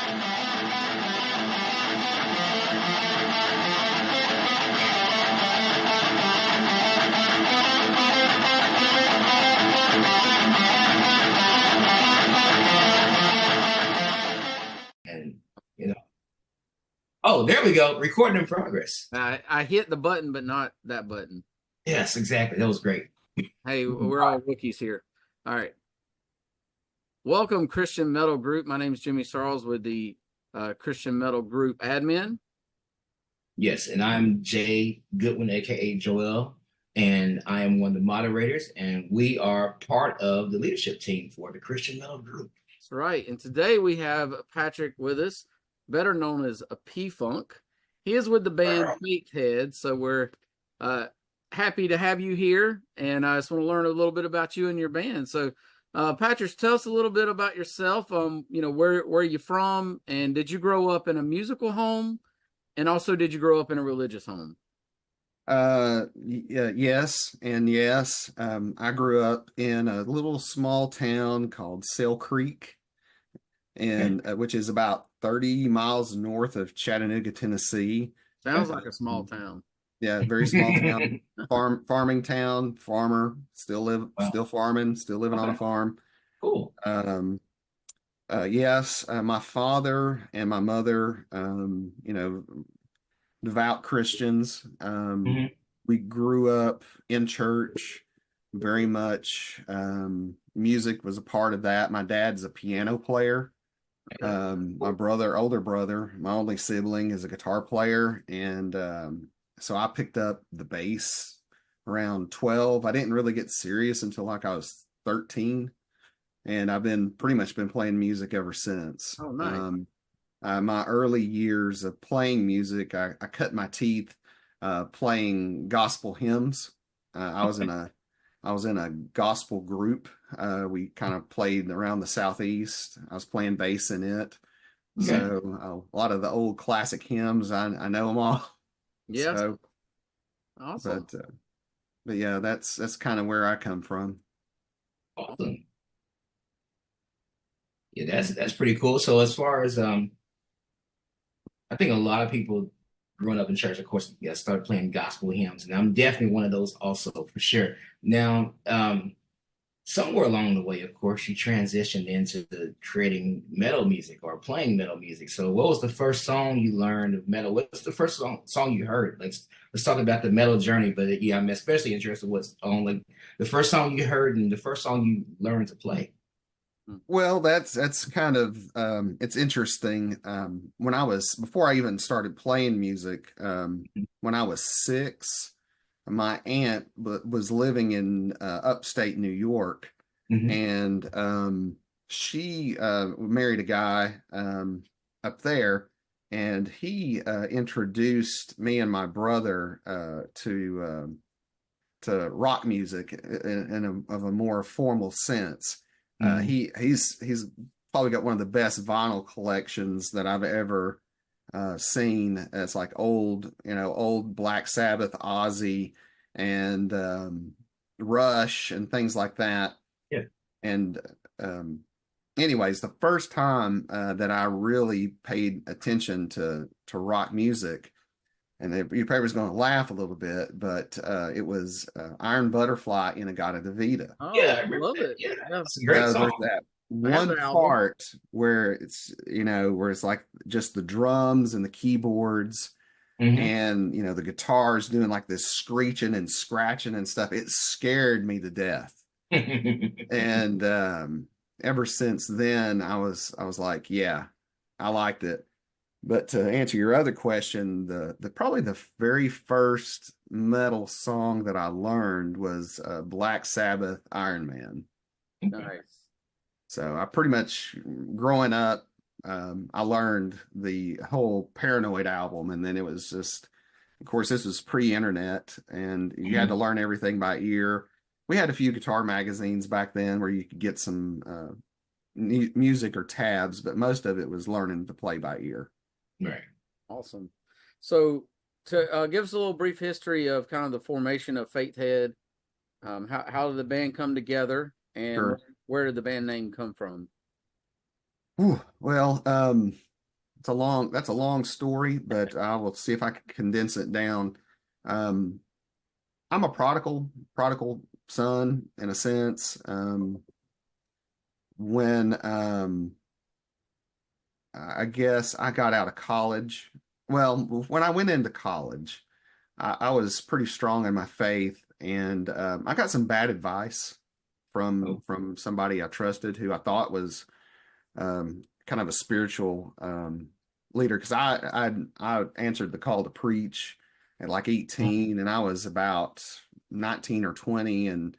And oh, there we go. Recording in progress. I hit the button, but not that button. Yes, exactly. That was great. Hey, we're all rookies here. All right. Welcome, Christian Metal Group. My name is Jimmy Sarles with the Christian Metal Group admin. Yes, and I'm Jay Goodwin, aka Joel, and I am one of the moderators, and we are part of the leadership team for the Christian Metal Group. That's right. And today we have Patrick with us, better known as a PFunk. He is with the band Faithhead, so we're happy to have you here. And I just want to learn a little bit about you and your band. So, Patrick, tell us a little bit about yourself. Where are you from, and did you grow up in a musical home, and also did you grow up in a religious home? Yes and yes. I grew up in a little small town called Sail Creek, and which is about 30 miles north of Chattanooga, Tennessee. Sounds like a small town. Yeah, very small town. Farming town, farmer, still farming, still living on a farm. Cool. Yes, my father and my mother, devout Christians. We grew up in church very much. Music was a part of that. My dad's a piano player. My older brother, my only sibling, is a guitar player. And so I picked up the bass around 12. I didn't really get serious until like I was 13. And I've pretty much been playing music ever since. Oh, nice. My early years of playing music, I cut my teeth playing gospel hymns. I was in a gospel group. We kind of played around the Southeast. I was playing bass in it. Okay. So a lot of the old classic hymns, I know them all. Yeah. So, awesome. But yeah, that's kind of where I come from. Awesome. Yeah, that's pretty cool. So as far as I think a lot of people growing up in church, of course, started playing gospel hymns, and I'm definitely one of those also for sure. Now, somewhere along the way, of course, you transitioned into creating metal music or playing metal music. So what was the first song you learned of metal? What's the first song you heard? Let's talk about the metal journey. But yeah, I'm especially interested what's on like the first song you heard and the first song you learned to play. Well, that's kind of it's interesting. Before I even started playing music, when I was 6, my aunt was living in upstate New York, and she married a guy up there, and he introduced me and my brother to rock music of a more formal sense. He's probably got one of the best vinyl collections that I've ever seen. It's like old Black Sabbath, Ozzy, and Rush and things like that. Yeah. And anyways, the first time that I really paid attention to rock music, and your paper's going to laugh a little bit, but it was Iron Butterfly in In-A-Gadda-Da-Vida. Oh, yeah, I love it. Yeah, that's a great song. There's that one part where it's like just the drums and the keyboards, and the guitars doing like this screeching and scratching and stuff. It scared me to death. And ever since then, I was like, yeah, I liked it. But to answer your other question, probably the very first metal song that I learned was Black Sabbath, Iron Man. Nice. So I pretty much, growing up, I learned the whole Paranoid album, and then it was just, of course, this was pre-internet, and you had to learn everything by ear. We had a few guitar magazines back then where you could get some music or tabs, but most of it was learning to play by ear. Right. Awesome. So to give us a little brief history of kind of the formation of Faithhead, how did the band come together, and where did the band name come from? Well, that's a long story, but I will see if I can condense it down. Um, I'm a prodigal son in a sense. When I guess I got out of college. Well, when I went into college, I was pretty strong in my faith, and I got some bad advice Oh, from somebody I trusted who I thought was kind of a spiritual leader because I answered the call to preach at like 18, and I was about 19 or 20, and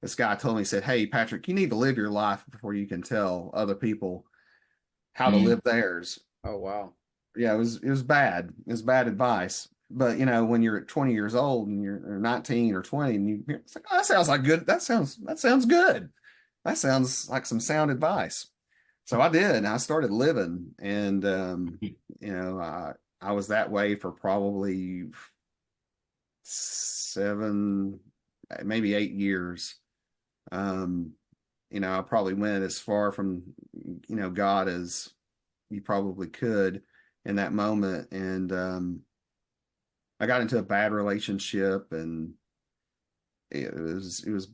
this guy told me, he said, "Hey, Patrick, you need to live your life before you can tell other people how to mm, live theirs." Oh wow. Yeah, it was bad. It was bad advice. But you know, when you're 20 years old and you're or 19 or 20, and it's like, oh, that sounds like good. That sounds good. That sounds like some sound advice. So I did, and I started living, and you know, I was that way for probably 7, maybe 8 years. Um, you know, I probably went as far from, you know, God as you probably could in that moment. And I got into a bad relationship, and it was it was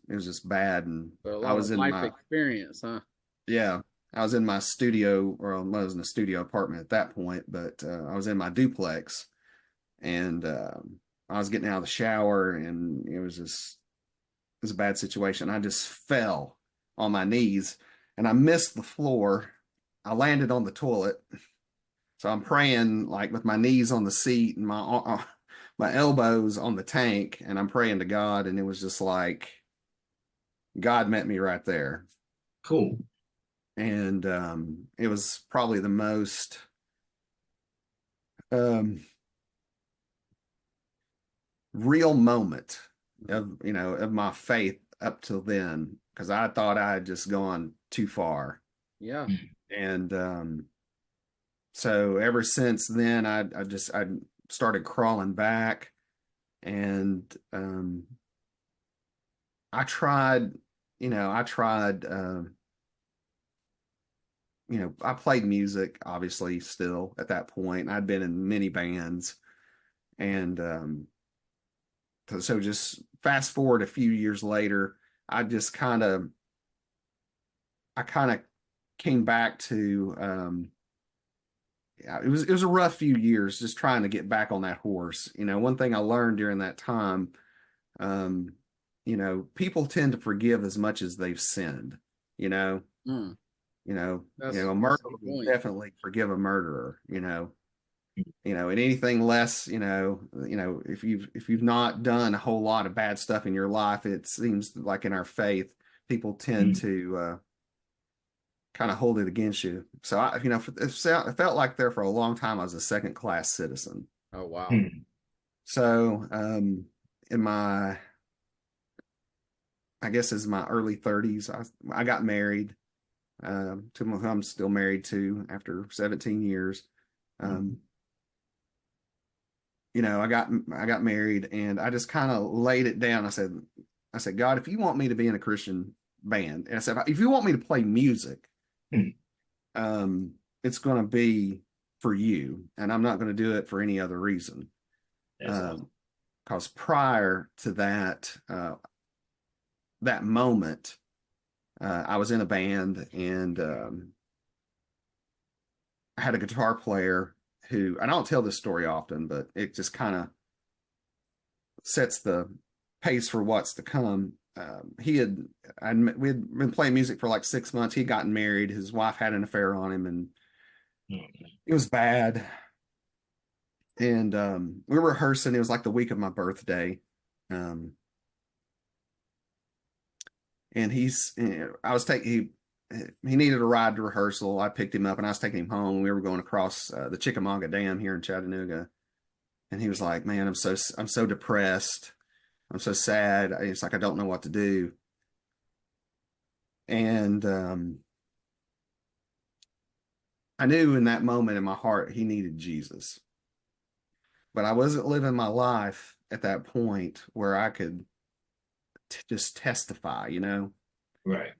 it was just bad. And So a I lot of was in life my experience, huh? yeah, I was in my studio, or I was in a studio apartment at that point, but I was in my duplex, and I was getting out of the shower, and it was a bad situation. I just fell on my knees, and I missed the floor. I landed on the toilet. So I'm praying like with my knees on the seat and my elbows on the tank, and I'm praying to God, and it was just like God met me right there. cool. And it was probably the most um, real moment of, you know, of my faith up till then, because I thought I had just gone too far. Yeah. Mm. And so ever since then, I started crawling back, and I tried, I tried, I played music, obviously, still at that point. I'd been in many bands. And so just fast forward a few years later, I just I kind of came back to, yeah, it was a rough few years just trying to get back on that horse. You know, one thing I learned during that time, um, people tend to forgive as much as they've sinned, you know. Mm, A murderer that's a good will point. definitely forgive a murderer, and anything less, if you've not done a whole lot of bad stuff in your life, it seems like in our faith, people tend Mm. to kind of hold it against you. So it felt like there for a long time I was a second class citizen. Oh wow. Mm. So in I guess is my early 30s, I got married to who I'm still married to after 17 years. Um, I got married, and I just kind of laid it down. I said, God, if you want me to be in a Christian band, and I said, if you want me to play music, Mm. it's going to be for you, and I'm not going to do it for any other reason. That's awesome. Because prior to that moment, I was in a band, and I had a guitar player who, I don't tell this story often, but it just kind of sets the pace for what's to come. We had been playing music for like 6 months. He'd gotten married. His wife had an affair on him, and Mm. it was bad. And we were rehearsing. It was like the week of my birthday. Um, and I was taking, he needed a ride to rehearsal. I picked him up, and I was taking him home. We were going across the Chickamauga Dam here in Chattanooga. And he was like, "Man, I'm so depressed. I'm so sad. It's like I don't know what to do." And I knew in that moment in my heart he needed Jesus. But I wasn't living my life at that point where I could just testify. Right.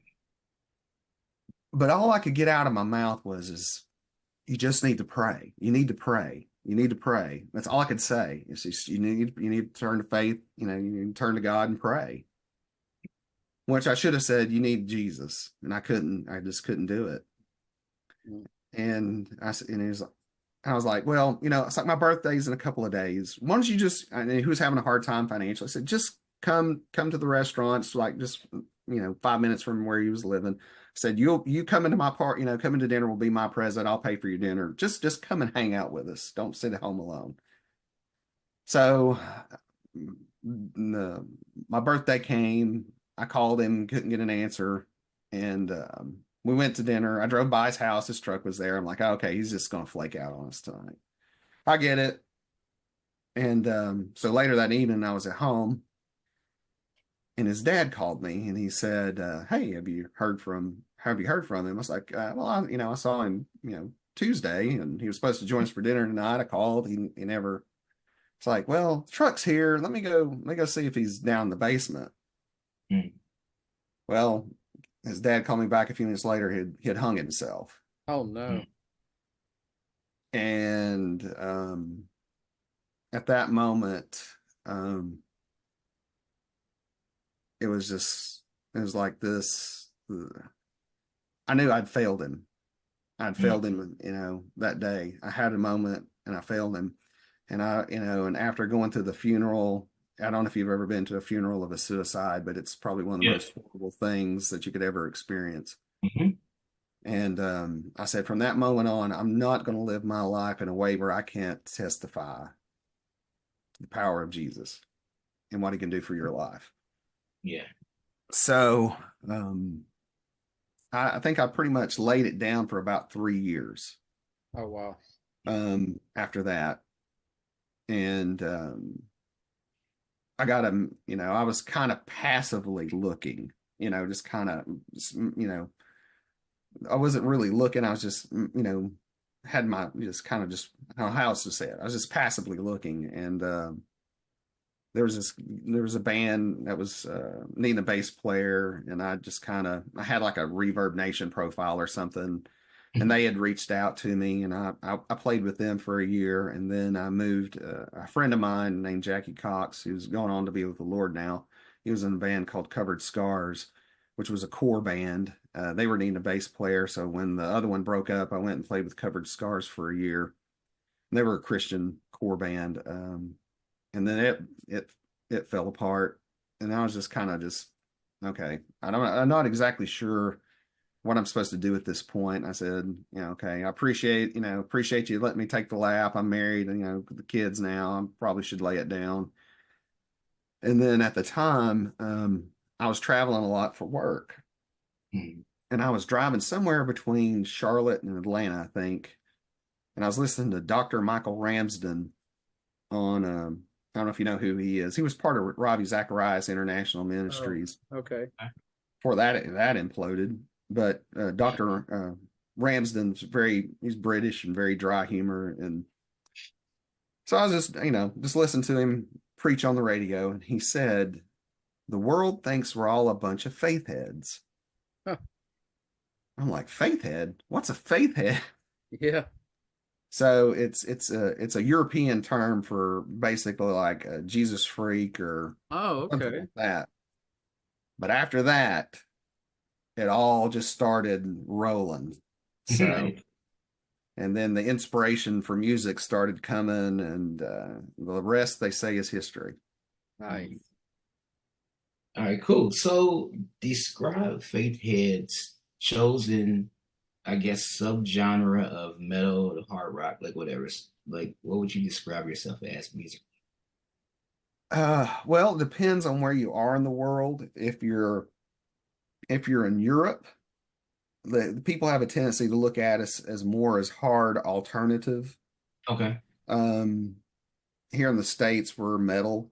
But all I could get out of my mouth was, you just need to pray. You need to pray. You need to pray. That's all I could say. It's just you need to turn to faith. You know, you need to turn to God and pray. Which I should have said, you need Jesus, and I couldn't. I just couldn't do it. And I was like, well, you know, it's like my birthday's in a couple of days. Why don't you just? And he was having a hard time financially. I said, just come to the restaurants, like just 5 minutes from where he was living. I said, you come into my part, come into dinner will be my present. I'll pay for your dinner. Just come and hang out with us. Don't sit at home alone. So my birthday came. I called him, couldn't get an answer, and we went to dinner. I drove by his house. His truck was there. I'm like, oh, okay, he's just gonna flake out on us tonight. I get it. And so later that evening, I was at home, and his dad called me, and he said, "Hey, have you heard from him?" I was like, "Well, I saw him, Tuesday, and he was supposed to join us for dinner tonight. I called. He never." It's like, "Well, the truck's here. Let me go see if he's down in the basement." Mm. Well, his dad called me back a few minutes later. He had hung himself. Oh no. And at that moment, it was like this. I knew I'd failed him. I'd failed him, that day. I had a moment and I failed him. And and after going through the funeral, I don't know if you've ever been to a funeral of a suicide, but it's probably one of the most horrible things that you could ever experience. Mm-hmm. And I said, from that moment on, I'm not going to live my life in a way where I can't testify the power of Jesus and what he can do for your life. Yeah. So I think I pretty much laid it down for about 3 years. Oh wow. After that. And I got him, I was kind of passively looking, just kind of, I wasn't really looking. I was just, had my, just kind of just, I don't know how else to say it. I was just passively looking. And there was a band that was needing a bass player. And I had like a Reverb Nation profile or something. And they had reached out to me, and I played with them for a year. And then I moved, a friend of mine named Jackie Cox, who's going on to be with the Lord now. He was in a band called Covered Scars, which was a core band. They were needing a bass player. So when the other one broke up, I went and played with Covered Scars for a year. And they were a Christian core band. And then it fell apart. And I was just kind of okay, I'm not exactly sure what I'm supposed to do at this point. I said, okay, I appreciate you letting me take the lap. I'm married, and the kids now. I probably should lay it down. And then at the time, I was traveling a lot for work, and I was driving somewhere between Charlotte and Atlanta, I think. And I was listening to Dr. Michael Ramsden on, I don't know if you know who he is. He was part of Ravi Zacharias International Ministries. Oh, okay. Before that imploded. But Dr. Ramsden's he's British and very dry humor. And so I was just listening to him preach on the radio. And he said, the world thinks we're all a bunch of faith heads. Huh. I'm like, faith head? What's a faith head? Yeah. So it's a European term for basically like a Jesus freak or something like that. But after that, it all just started rolling. So, and then the inspiration for music started coming, and the rest, they say, is history. Nice. All right, cool. So describe faith heads chosen, I guess, subgenre of metal or hard rock, like whatever. Like, what would you describe yourself as music? Well, it depends on where you are in the world. If you're in Europe, the people have a tendency to look at us as more as hard alternative. Okay. Here in the States, we're metal,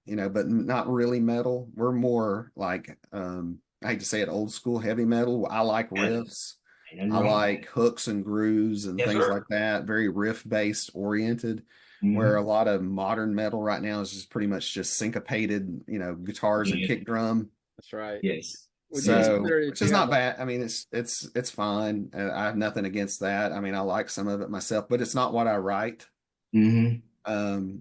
but not really metal. We're more like, I hate to say it, old school heavy metal. I like riffs. I like hooks and grooves and things like that. Very riff based oriented. Where a lot of modern metal right now is just pretty much just syncopated, guitars and kick drum. That's right. Yes. Would you So, consider it which is you have not like bad. I mean, it's fine. I have nothing against that. I mean, I like some of it myself, but it's not what I write. Hmm.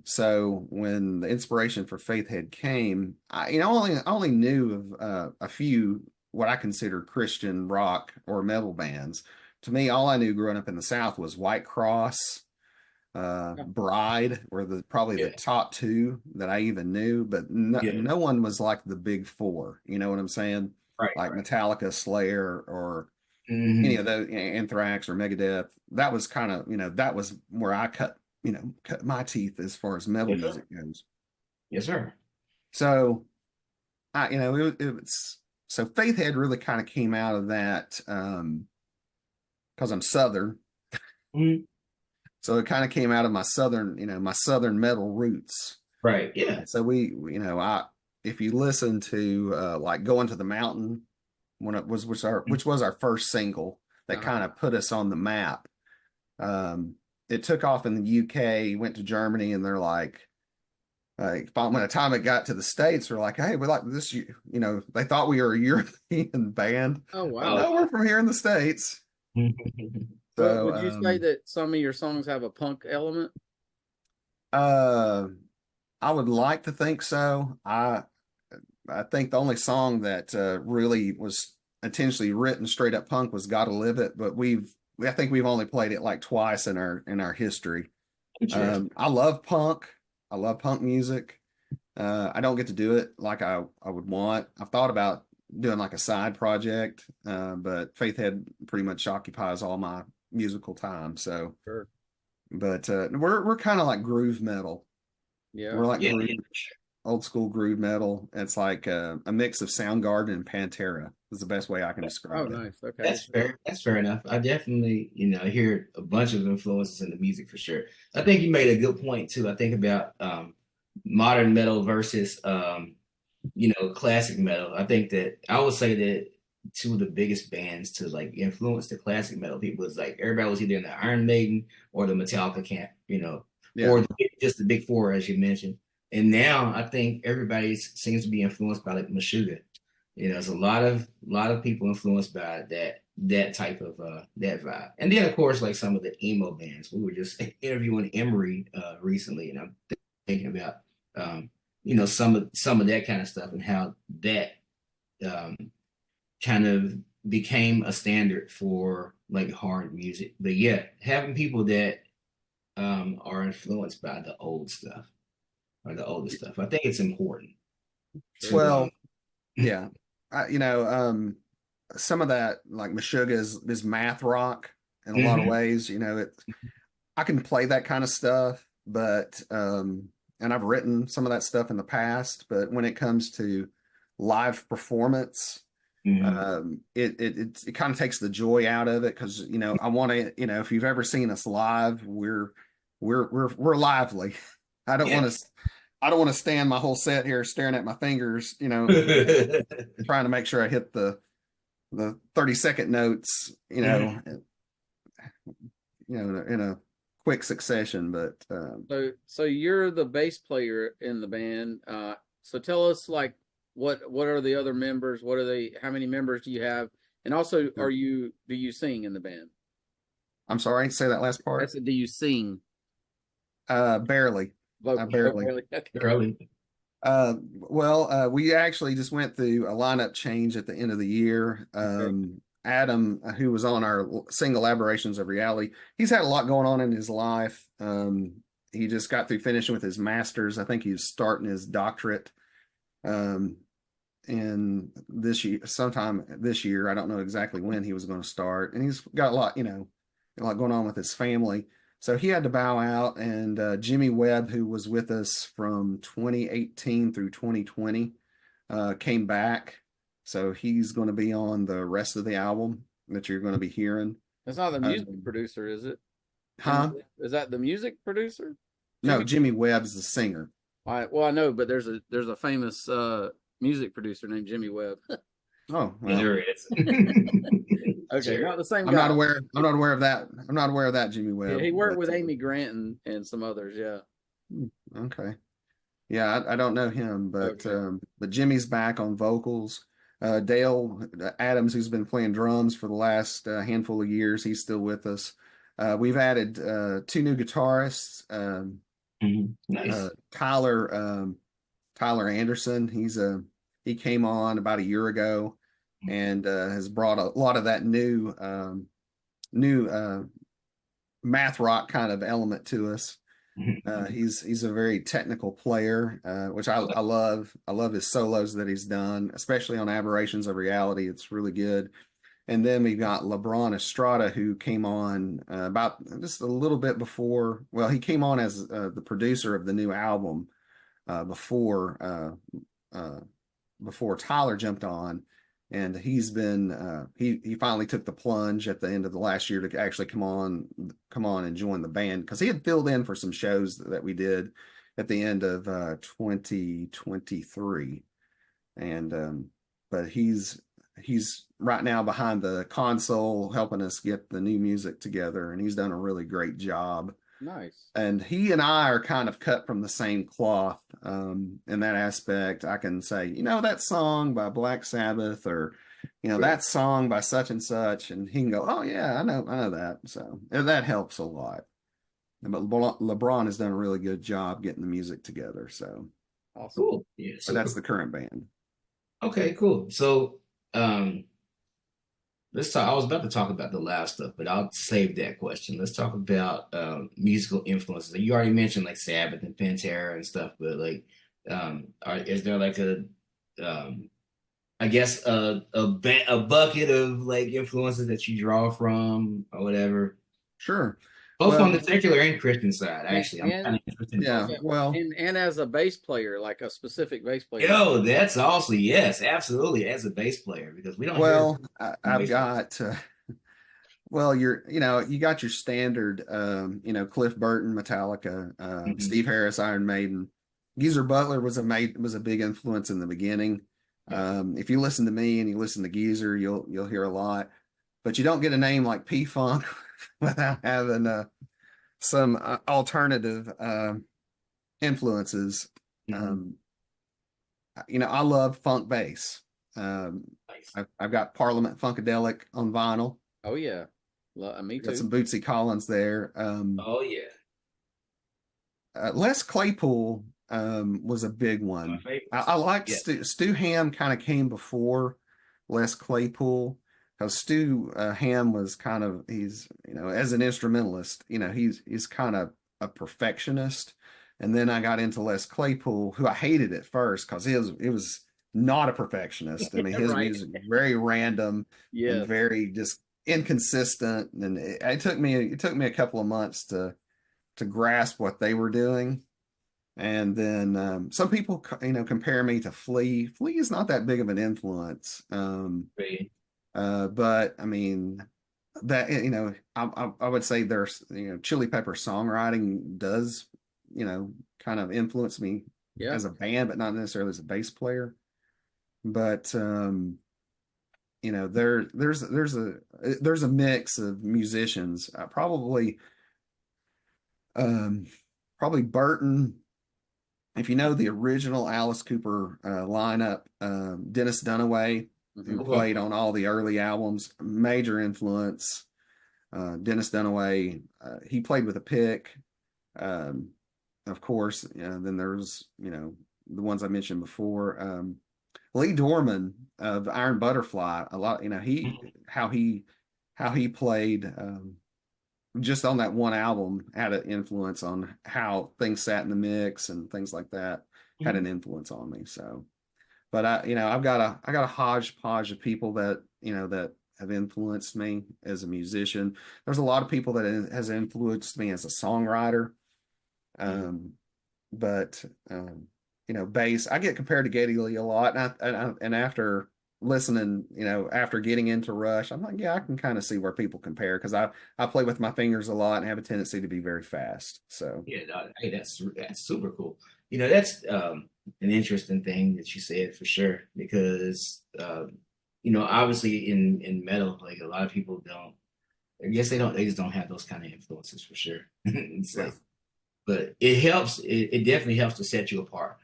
So when the inspiration for Faithhead came, I only knew of a few what I consider Christian rock or metal bands. To me, all I knew growing up in the South was White Cross, Bride were probably the Yeah, top two that I even knew, but no, yeah, no one was like the big four. You know what I'm saying? right, Like right. Metallica, Slayer, or any Hmm. of those, Anthrax or Megadeth. That was kind of, that was where I cut my teeth as far as metal Yes, sir. music goes. Yes, sir. So it's so Faithhead really kind of came out of that because I'm Southern. Mhm. So it kind of came out of my Southern metal roots. Right. Yeah. So I if you listen to like Going to the Mountain when it was which was our first single that uh kind of put us on the map. Um, it took off in the UK, went to Germany, and they're like, by the time it got to the States, we're like, hey, we like this. They thought we were a European band, Oh but wow. no, we're from here in the States. But So, would you say that some of your songs have a punk element? uh, I would like to think so. I think the only song that really was intentionally written straight up punk was "Gotta Live It," but I think we've only played it like twice in our history. Interesting. I love punk. I love punk music. I don't get to do it like I would want. I've thought about doing like a side project, but Faithhead pretty much occupies all my musical time. So, Sure. but we're kind of like groove metal. Yeah. We're like Yeah. groove, Yeah. old school groove metal. It's like a mix of Soundgarden and Pantera is the best way I can Oh, describe it. nice. Okay. That's fair. That's fair enough. I definitely, hear a bunch of influences in the music for sure. I think you made a good point too. I think about modern metal versus classic metal. I think that I would say that two of the biggest bands to like influence the classic metal people is like everybody was either in the Iron Maiden or the Metallica camp, Yeah. or just the big four as you mentioned. And now I think everybody seems to be influenced by like Meshuggah. There's a lot of people influenced by that type of that vibe. And then of course like some of the emo bands. We were just interviewing Emery recently, and I'm thinking about some of that kind of stuff and how that um, kind of became a standard for like hard music. But yeah, having people that are influenced by the old stuff or the older stuff, I think it's important. Sure. Well, yeah. Some of that like Meshuggah is math rock in a lot of Mhm. ways. I can play that kind of stuff, but and I've written some of that stuff in the past, but when it comes to live performance, Mhm. it kind of takes the joy out of it because I want to if you've ever seen us live, we're lively. I don't Yeah. want to I don't want to stand my whole set here staring at my fingers, trying to make sure I hit the 30-second notes, Mhm. in a quick succession. But So you're the bass player in the band. So tell us like what are the other members? What are they? How many members do you have? And also, do you sing in the band? I'm sorry, say that last I part. said, do you sing Barely. Oh, Barely. really? Okay. Early. Well, we actually just went through a lineup change at the end of the year. Okay. Adam, who was on our single Aberrations of Reality, he's had a lot going on in his life. He just got through finishing with his master's. I think he's starting his doctorate um, in this year, sometime this year. I don't know exactly when he was going to start, and he's got a lot going on with his family. So he had to bow out, and Jimmy Webb, who was with us from 2018 through 2020, came back. So he's going to be on the rest of the album that you're going to be hearing. That's not the music Um, producer, is it? Jimmy, huh? is that the music producer? No, Jimmy. Jimmy Webb's the singer. I know, but there's a famous music producer named Jimmy Webb. Oh, Yeah, well, there it is. Okay, Sure. not the same guy. I'm not aware of that. I'm not aware of that, Jimmy Yeah, Webb. he worked But with Amy Grant and some others. Yeah. okay. Yeah, I don't know him, Okay. but Jimmy's back on vocals. Dale Adams, who's been playing drums for the last handful of years, he's still with us. We've added two new guitarists. Nice. Tyler Anderson. He came on about a year ago and has brought a lot of that new math rock kind of element to us. He's a very technical player, which I love. I love his solos that he's done, especially on Aberrations of Reality. It's really good. And then we've got LeBron Estrada, who came on about just a little bit before. Well, he came on as the producer of the new album before Tyler jumped on, and he finally took the plunge at the end of the last year to actually come on and join the band, because he had filled in for some shows that we did at the end of 2023, and but he's right now behind the console helping us get the new music together, and he's done a really great job. Nice. And he and I are kind of cut from the same cloth in that aspect. I can say, that song by Black Sabbath, or, that song by such and such. And he can go, oh, yeah, I know that. So that helps a lot. But LeBron has done a really good job getting the music together. So awesome. Cool. Yeah. But that's the current band. Okay, cool. So, let's talk. I was about to talk about the loud stuff, but I'll save that question. Let's talk about musical influences. You already mentioned like Sabbath and Pantera and stuff, but like, is there like I guess a bucket of like influences that you draw from or whatever? Sure. Both on the secular and Christian side, actually. I'm kind of interested. Yeah, well, and as a bass player, like a specific bass player. Yo, that's also yes, absolutely, as a bass player, because we don't. Well, I've got. Well, you got your standard, Cliff Burton, Metallica, Steve Harris, Iron Maiden. Geezer Butler was a big influence in the beginning. If you listen to me and you listen to Geezer, you'll hear a lot, but you don't get a name like PFunk without having some alternative influences. I love funk bass. Nice. I've got Parliament Funkadelic on vinyl. Oh yeah, me too. Got some Bootsy Collins there. Oh yeah. Les Claypool was a big one. I liked Stu Ham. Kind of came before Les Claypool, because Stu Ham was kind of, he's as an instrumentalist, he's kind of a perfectionist. And then I got into Les Claypool, who I hated at first because it was not a perfectionist. I mean, his music was very random and very just inconsistent. And it took me a couple of months to grasp what they were doing. And then some people, compare me to Flea. Flea is not that big of an influence. But I mean, that, I would say there's, Chili Pepper songwriting does, kind of influence me as a band, but not necessarily as a bass player. But there's a mix of musicians. Probably Burton. If you know the original Alice Cooper lineup, Dennis Dunaway, who played on all the early albums, major influence. Dennis Dunaway, he played with a pick. Of course, then there's, the ones I mentioned before. Lee Dorman of Iron Butterfly, a lot, how he played just on that one album had an influence on how things sat in the mix and things like that, had an influence on me. So, but I've got a hodgepodge of people that, that have influenced me as a musician. There's a lot of people that has influenced me as a songwriter. But bass, I get compared to Geddy Lee a lot, and after listening, after getting into Rush, I'm like, yeah, I can kind of see where people compare, because I play with my fingers a lot and have a tendency to be very fast. So yeah, hey, that's super cool. That's an interesting thing that you said, for sure, because obviously in metal, like a lot of people don't. I guess they just don't have those kind of influences, for sure. It's like, but it helps. It definitely helps to set you apart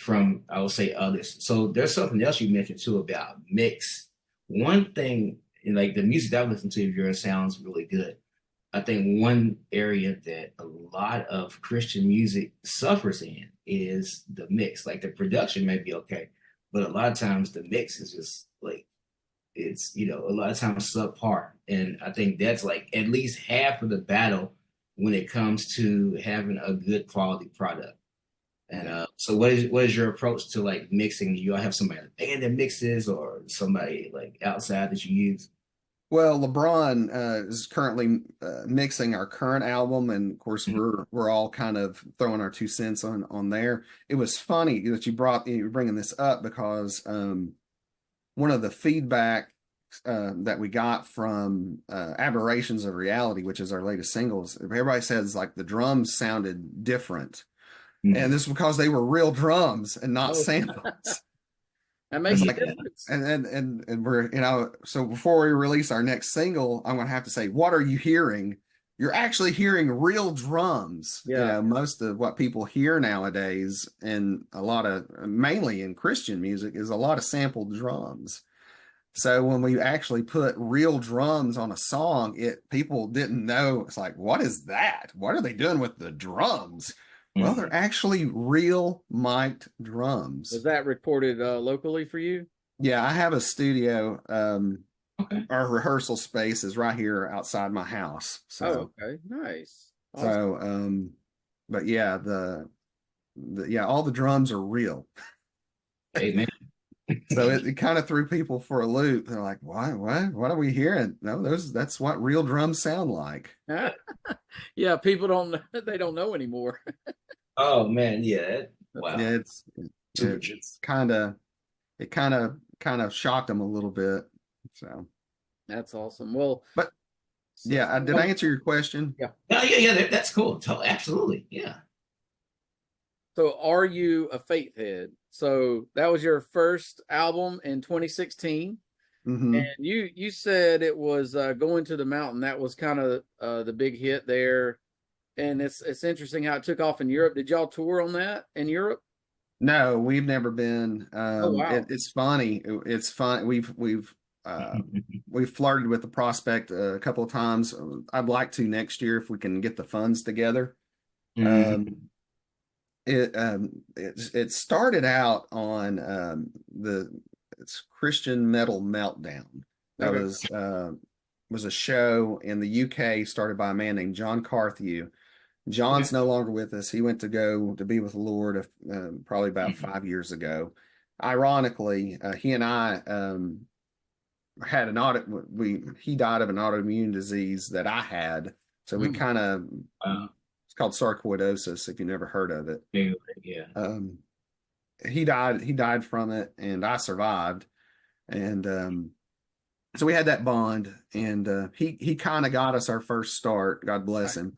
from, I would say, others. So there's something else you mentioned too about mix. One thing, like the music that I listen to of yours sounds really good. I think one area that a lot of Christian music suffers in is the mix. Like the production may be okay, but a lot of times the mix is just like it's a lot of times subpar. And I think that's like at least half of the battle when it comes to having a good quality product. And so what is your approach to like mixing? Do you all have somebody in the band that mixes or somebody like outside that you use? Well, LeBron is currently mixing our current album, and of course, Mhm. we're all kind of throwing our 2 cents on there. It was funny that you're bringing this up because one of the feedback that we got from Aberrations of Reality, which is our latest singles, everybody says like the drums sounded different, and Mhm. this is because they were real drums and not Oh, samples. that It's makes a like, difference. and we're, so before we release our next single, I'm gonna have to say, what are you hearing? You're actually hearing real drums. Yeah. Most of what people hear nowadays, and a lot of, mainly in Christian music, is a lot of sampled drums. So when we actually put real drums on a song, people didn't know. It's like, what is that? What are they doing with the drums? Well, they're Mhm. actually real mic'd drums. Was that recorded locally for you? Yeah, I have a studio. Okay. Our rehearsal space is right here outside my house. Oh, okay. Nice. Awesome. So, but yeah, yeah, all the drums are real. Amen. So it kind of threw people for a loop. They're like, what are we hearing? No, that's what real drums sound like. Yeah, people don't know, they don't know anymore. Oh man, yeah. That's Yeah, Wow. awesome. Super true. it's kind of shocked them a little bit. So, That's awesome. Well, but so, yeah, did I so- answer your question? yeah. No, yeah, that's cool. Absolutely. Yeah. So are you a Faith head? So that was your first album in 2016. And Hmm. you said it was Going to the Mountain. That was kind of the big hit there. And it's interesting how it took off in Europe. Did y'all tour on that in Europe? No, we've never been. Oh wow. It's funny. It's fun. Uh, we've flirted with the prospect a couple of times. I'd like to next year if we can get the funds together. Um, Mhm. it started out on the it's Christian Metal Meltdown. That Okay. was a show in the UK started by a man named John Carthew. Okay. John's no longer with us. He went to go to be with the Lord probably about Mhm. 5 years ago. Ironically, he and I had an audit. He died of an autoimmune disease that I had, so we Mm. kind of Wow. it's called sarcoidosis. If you never heard of it, Big, yeah. um, he died. He died from it, and I survived. And so we had that bond, and he kind of got us our first start. God bless Right. him.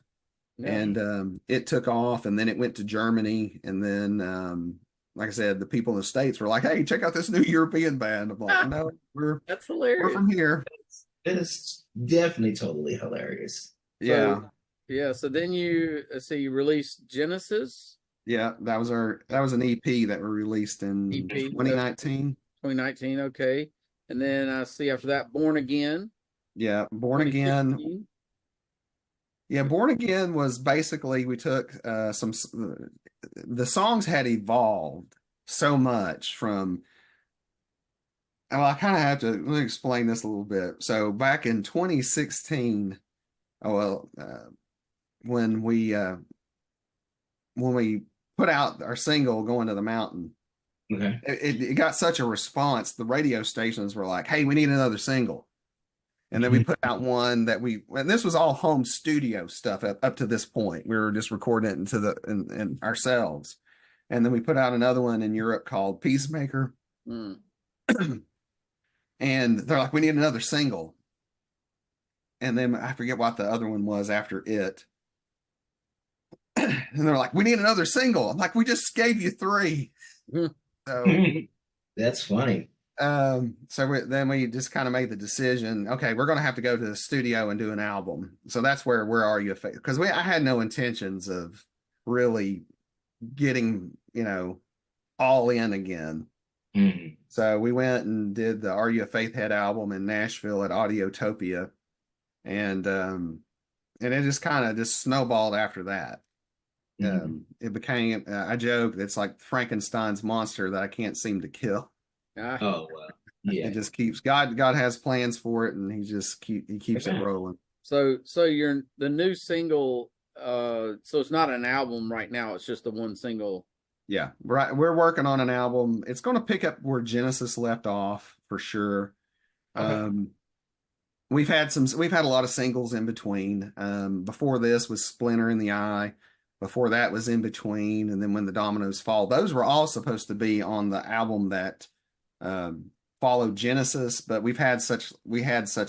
Yeah. And it took off, and then it went to Germany, and then like I said, the people in the States were like, "Hey, check out this new European band." I'm like, "No, That's we're hilarious. from here." It is definitely totally hilarious. Yeah, So yeah, so then you see you released Genesis yeah, that was an EP that we released in EP, so 2019. 2019, okay. And then I see after that Born Again, Yeah, Born Again. 2016. Yeah, Born Again was basically we took the songs had evolved so much from. Well, I kind of have to let me explain this a little bit. So back in 2016, oh well, when we uh, when we put out our single "Going to the Mountain," Okay. it got such a response. The radio stations were like, "Hey, we need another single." And then we Mhm. put out one and this was all home studio stuff up to this point. We were just recording it in ourselves. And then we put out another one in Europe called Peacemaker. Mm. And they're like, we need another single. And then I forget what the other one was after it. And they're like, we need another single. I'm like, we just gave you three. So That's funny. then we just kind of made the decision. Okay, we're going to have to go to the studio and do an album. So that's where are you? Because I had no intentions of really getting all in again. Mhm. So we went and did the Are You a Faithhead album in Nashville at Audiotopia, and it just kind of just snowballed after that. It became, I joke, it's like Frankenstein's monster that I can't seem to kill. Ah, Oh well, It yeah. just keeps, God has plans for it, and he keeps it Amen. rolling. so you're the new single. So it's not an album right now. It's just the one single. Yeah, we're working on an album. It's going to pick up where Genesis left off for sure. Okay. Um, we've had a lot of singles in between. Before this was Splinter in the Eye. Before that was In Between, and then When the Dominoes Fall. Those were all supposed to be on the album that um, followed Genesis, but we had such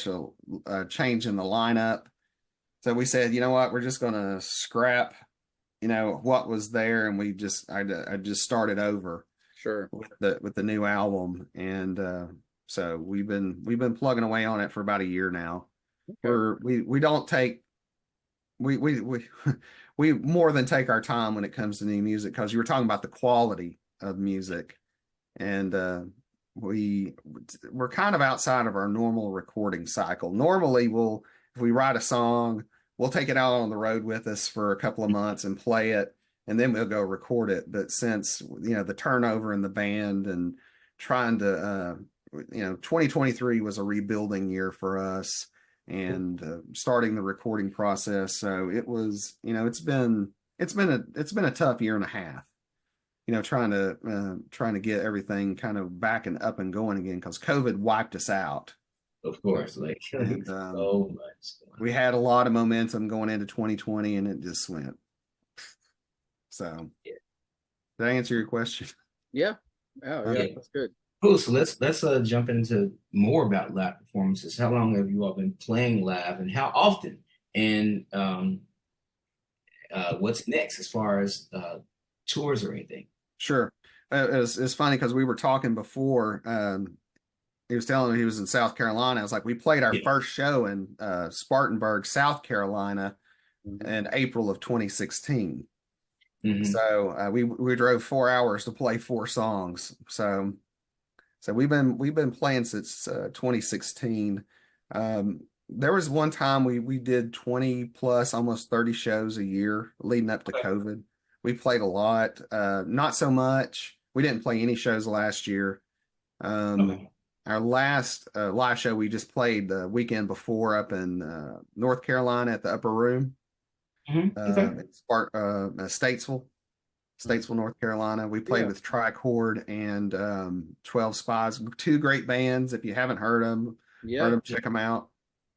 a change in the lineup. So we said, you know what, we're just going to scrap, what was there, and I just started over Sure. with the new album, and so we've been plugging away on it for about a year now. Okay. We don't take we we more than take our time when it comes to new music, because you were talking about the quality of music, and we're kind of outside of our normal recording cycle. Normally, if we write a song, we'll take it out on the road with us for a couple of months and play it, and then we'll go record it. But since the turnover in the band and trying to 2023 was a rebuilding year for us, and starting the recording process. So it was, it's been a tough year and a half, trying to get everything kind of back and up and going again, because COVID wiped us out. Of course, like And so much. we had a lot of momentum going into 2020, and it just went. So Yeah. did I answer your question? Yeah. Oh, yeah. Yeah. That's good. Cool. So let's jump into more about live performances. How long have you all been playing live, and how often? And what's next as far as tours or anything? Sure. It's funny because we were talking before. He was telling me he was in South Carolina. I was like, we played our Yeah. first show in Spartanburg, South Carolina, Mhm. in April of 2016. Mhm. So we drove 4 hours to play 4 songs. So we've been playing since 2016. There was one time we did 20 plus, almost 30 shows a year leading up to Okay. COVID. We played a lot. Not so much. We didn't play any shows last year. Okay. Our last live show we just played the weekend before up in North Carolina at the Upper Room, Okay. Statesville, North Carolina. We played Yeah. with Tricord and 12 Spies, two great bands. If you haven't Yeah. check them out.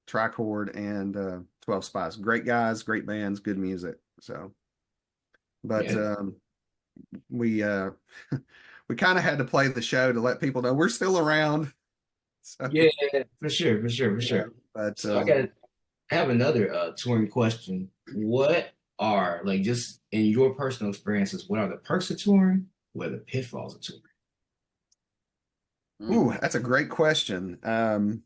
Tricord and 12 Spies, great guys, great bands, good music. So, but Yeah. we we kind of had to play the show to let people know we're still around. So, Yeah, for sure, for sure, for yeah, sure. but So I have another touring question. What are, like, just in your personal experiences, what are the perks of touring? What are the pitfalls of touring? ooh, that's a great question. The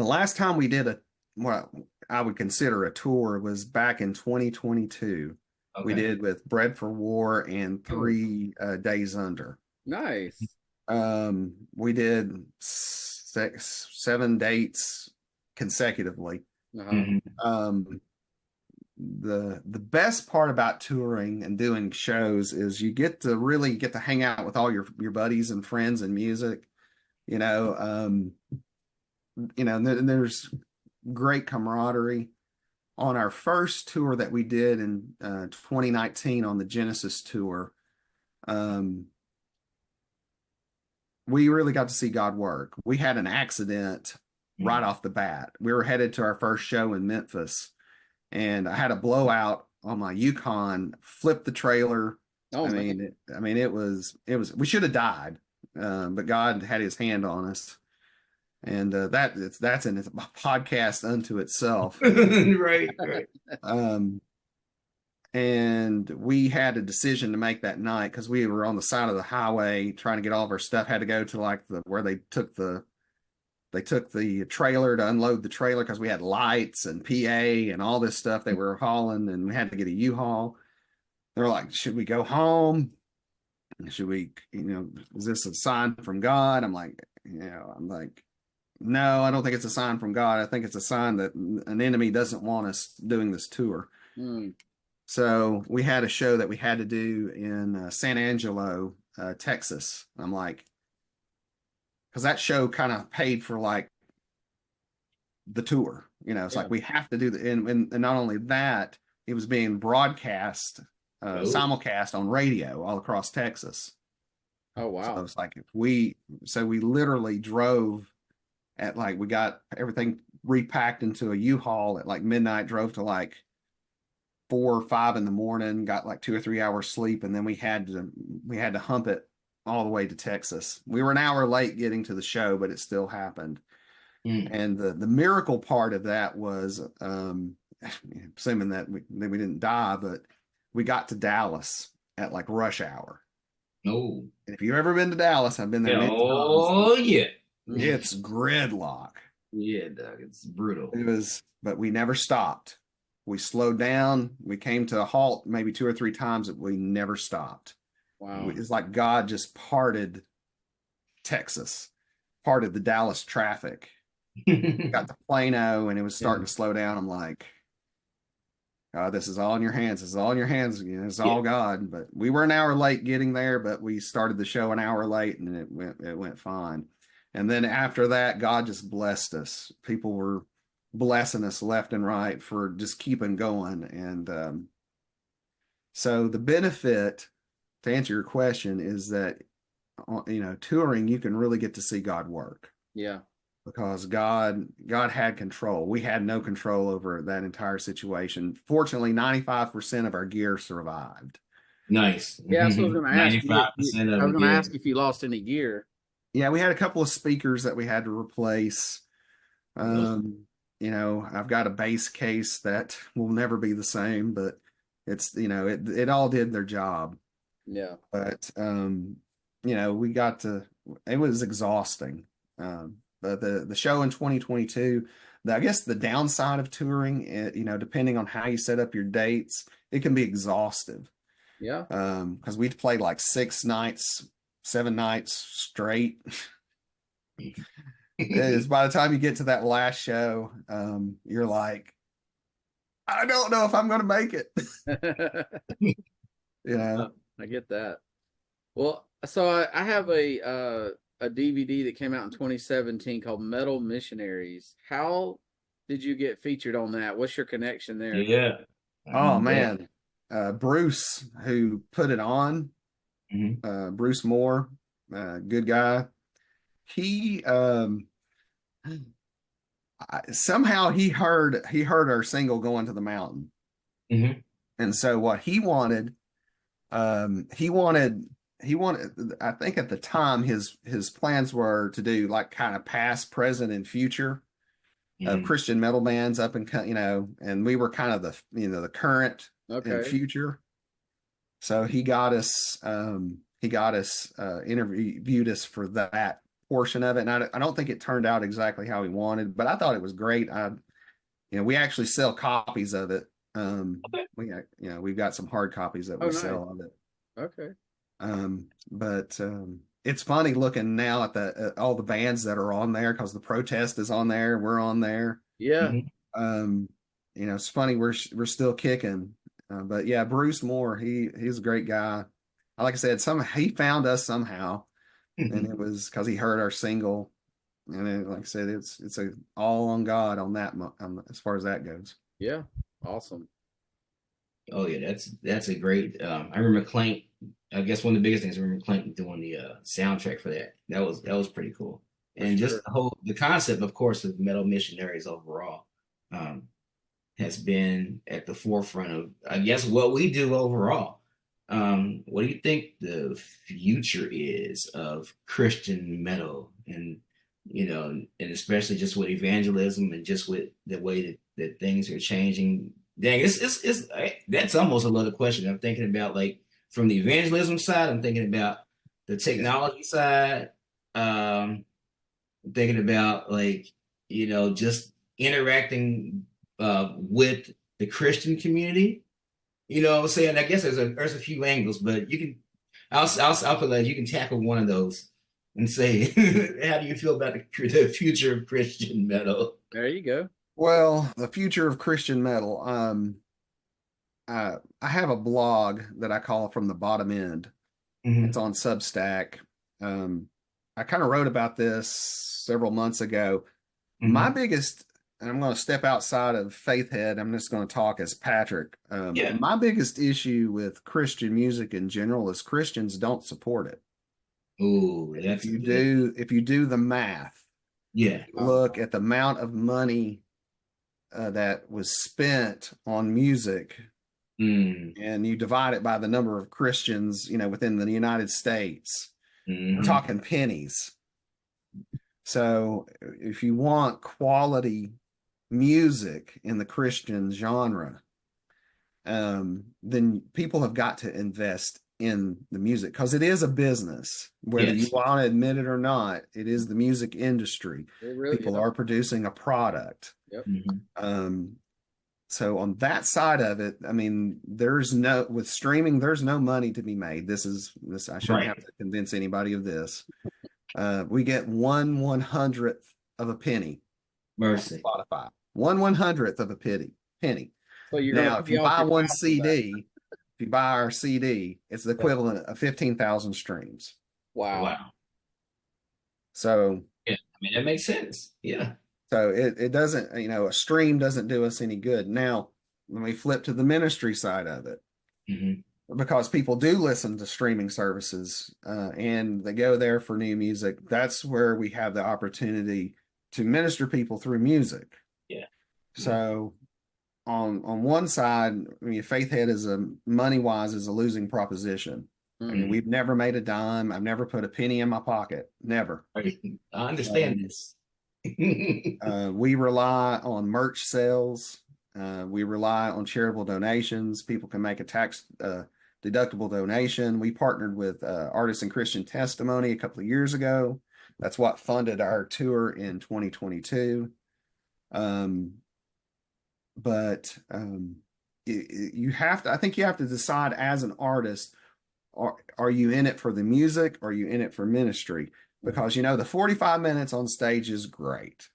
last time we did what I would consider a tour was back in 2022. We Okay. did with Bread for War and Oh, 3 Days Under. nice. We did 7 dates consecutively. Uh-huh. Mhm. The best part about touring and doing shows is you get to really get to hang out with all your buddies and friends and music. You know, and there's great camaraderie. On our first tour that we did in 2019 on the Genesis tour, um, we really got to see God work. We had an accident right off the bat. We were headed to our first show in Memphis, and I had a blowout on my Yukon, flipped the trailer. Oh, man. It was we should have died, but God had His hand on us, and that's in a podcast unto itself. Right, right. Um, and we had a decision to make that night because we were on the side of the highway trying to get all of our stuff. Had to go to like where they took the trailer to unload the trailer because we had lights and PA and all this stuff they were hauling, and we had to get a U-Haul. They were like, should we go home? should we, is this a sign from God? I'm like, no, I don't think it's a sign from God. I think it's a sign that an enemy doesn't want us doing this tour. Mm. So we had a show that we had to do in San Angelo, Texas. I'm like, because that show kind of paid for like the tour. It's Yeah. like we have to do and not only that, it was being broadcast, Oh, simulcast on radio all across Texas. Oh So wow. it's like we literally drove at like we got everything repacked into a U-Haul at like midnight, drove to like 4 or 5 in the morning, got like 2 or 3 hours sleep, and then we had to hump it all the way to Texas. We were an hour late getting to the show, but it still happened. mm. And the miracle part of that was, assuming that we didn't die, but we got to Dallas at like rush hour. No. And if you've ever been to Dallas, I've been there Yeah. many times. Oh, yeah. Mm. It's gridlock. Yeah, Doug. It's brutal. It was, but we never stopped. We slowed down. We came to a halt maybe 2 or 3 times, but we never stopped. Wow. It's like God just parted Texas, parted the Dallas traffic. Got to Plano and it was starting to slow down. I'm like, God, this is all in your hands. This is all in your hands. It's Yeah. all God. But we were an hour late getting there, but we started the show an hour late and it went fine. And then after that, God just blessed us. People were blessing us left and right for just keeping going. And so the benefit, to answer your question, is that touring, you can really get to see God work. Yeah. Because God had control. We had no control over that entire situation. Fortunately, 95% of our gear survived. Nice. Yeah, so I was going to ask you. 95% I of was it. going to Yeah. ask if you lost any gear. Yeah, we had a couple of speakers that we had to replace. I've got a bass case that will never be the same, but it all did their job. Yeah. But we got to. It was exhausting. But the show in 2022, I guess the downside of touring, depending on how you set up your dates, it can be exhaustive. Yeah. Because we'd play like 6 nights, 7 nights straight. Is by the time you get to that last show, you're like, I don't know if I'm going to make it. I get that. Well, so I have a DVD that came out in 2017 called Metal Missionaries. How did you get featured on that? What's your connection there? Yeah. Oh man, Bruce, who put it on, Bruce Moore, good guy. He somehow he heard our single "Going to the Mountain," and so what he wanted, he wanted. I think at the time his plans were to do like kind of past, present, and future of Christian metal bands up and and we were kind of the current and future. So he got us interviewed us for that portion of it, and I don't think it turned out exactly how he wanted, but I thought it was great. We actually sell copies of it. We've got some hard copies that we sell of it. Okay. But it's funny looking now at all the bands that are on there, because the Protest is on there, we're on there. Yeah. It's funny we're still kicking. But yeah, Bruce Moore, he's a great guy. Like I said, he found us somehow, and it was because he heard our single. And like I said, it's a all on God on that as far as that goes. Yeah, awesome. Oh yeah, that's a great. I remember Clank. I guess one of the biggest things I remember Clank doing the soundtrack for that. That was pretty cool. And just the concept, of course, of Metal Missionaries overall has been at the forefront of, I guess, what we do overall. What do you think the future is of Christian metal, and and especially just with evangelism and just with the way that things are changing? Dang, it's that's almost another question. I'm thinking about, like, from the evangelism side. I'm thinking about the technology side. Thinking about, like, just interacting with the Christian community. You know what I'm saying? I guess there's a few angles, but I'll put like you can tackle one of those and say, how do you feel about the future of Christian metal? There you go. Well, the future of Christian metal. I have a blog that I call From the Bottom End. It's Hmm. on Substack. Um, I kind of wrote about this several months ago. My Hmm. biggest, and I'm going to step outside of Faithhead. I'm just going to talk as Patrick. Yeah. My biggest issue with Christian music in general is Christians don't support it. Oh, If that's you good. do, if you do the math, Yeah. look at the amount of money that was spent on music, Mm. and you divide it by the number of Christians, within the United States, we're Hmm. talking pennies. So if you want quality music in the Christian genre, then people have got to invest in the music because it is a business. Whether you Yes. want to admit it or not, it is the music industry. It really, People yep, are producing a product. yep. Hmm. Um, so on that side of it, I mean, there's no with streaming, there's no money to be made. This I shouldn't have Right. to convince anybody of this. We get 1/100th of a penny on Mercy. Spotify. 1/100th of a penny. So you're gonna Now, pay off your house with that. If you buy our CD, it's the Yeah. equivalent of 15,000 streams. Wow. Wow. So, Yeah. I mean, that makes sense. Yeah. it doesn't, a stream doesn't do us any good. Now, let me flip to the ministry side of it Hmm. because people do listen to streaming services and they go there for new music. That's where we have the opportunity to minister people through music. Yeah. Yeah. So, on one side, I mean, Faithhead is a money wise is a losing proposition. I mean, Mm. we've never made a dime. I've never put a penny in my pocket. Never. Right. I understand Um, this. we rely on merch sales. We rely on charitable donations. People can make a tax deductible donation. We partnered with Artists in Christian Testimony a couple of years ago. That's what funded our tour in 2022. Um, but you have to, I think you have to decide as an artist, are you in it for the music or are you in it for ministry? Because the 45 minutes on stage is great.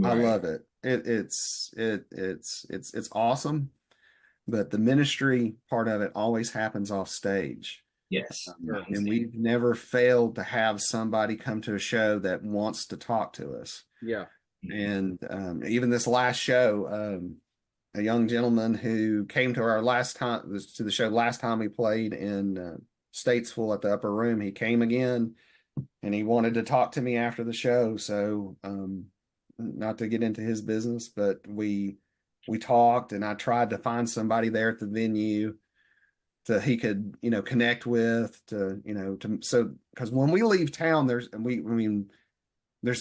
I Right. love it. It's awesome, but the ministry part of it always happens off stage. Yes. I Sure. And understand. we've never failed to have somebody come to a show that wants to talk to us. Yeah. And even this last show, a young gentleman who came to our last time to the show last time we played in Statesville at the Upper Room, he came again and he wanted to talk to me after the show. So not to get into his business, but we talked and I tried to find somebody there at the venue that he could connect with so because when we leave town there's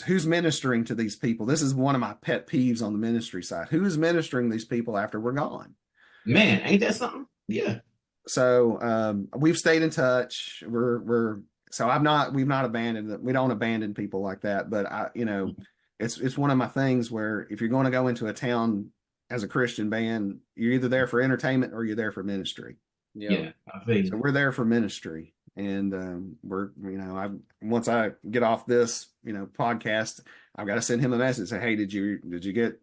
who's ministering to these people. This is one of my pet peeves on the ministry side. Who is ministering these people after we're gone? Man, ain't that something? Yeah. So we've stayed in touch. We've not abandoned them. We don't abandon people like that. But it's one of my things where if you're going to go into a town as a Christian band, you're either there for entertainment or you're there for ministry. Yeah. Yeah. I feel So you. we're there for ministry. And I once I get off this, podcast, I've got to send him a message. Say, hey, did you get in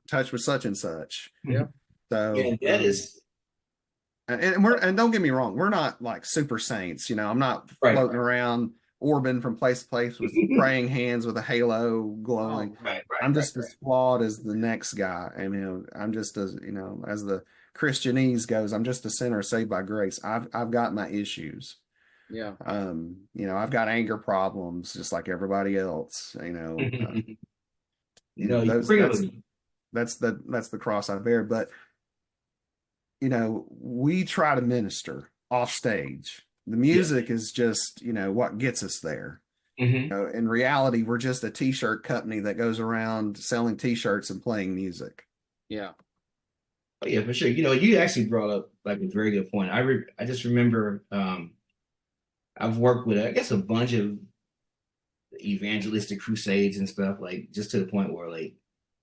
touch with such and such? Yeah. Yeah, So that is and don't get me wrong, we're not like super saints. I'm not right. floating around orbiting from place to place with praying hands with a halo glowing. Oh, Right, I'm right, right, just as flawed as the next guy. I mean, I'm just as as the Christianese goes, I'm just a sinner saved by grace. I've got my issues. yeah. I've got anger problems just like everybody else. right. No, you Those bring up that's the cross I bear. But we try to minister off stage. The yeah. music is just what gets us there. Hmm. In reality, we're just a t-shirt company that goes around selling t-shirts and playing music. Yeah. Oh, yeah, for sure. You actually brought up like a very good point. I just remember I've worked with I guess a bunch of evangelistic crusades and stuff, like just to the point where like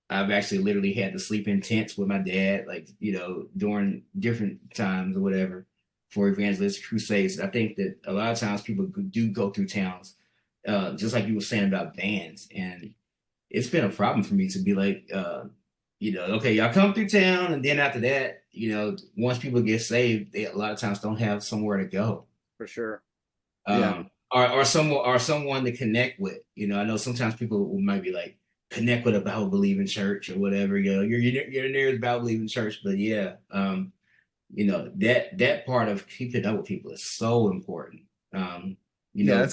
I've actually literally had to sleep in tents with my dad, like, during different times or whatever. for evangelist crusades. I think that a lot of times people do go through towns, just like you were saying about bands, and it's been a problem for me to be like, okay, y'all come through town, and then after that, once people get saved, they a lot of times don't have somewhere to go, For sure. Yeah. or someone to connect with. I know sometimes people might be like connect with a Bible believing church or whatever. You're nearest Bible believing church, but yeah, that part of keeping up with people is so important. Yeah,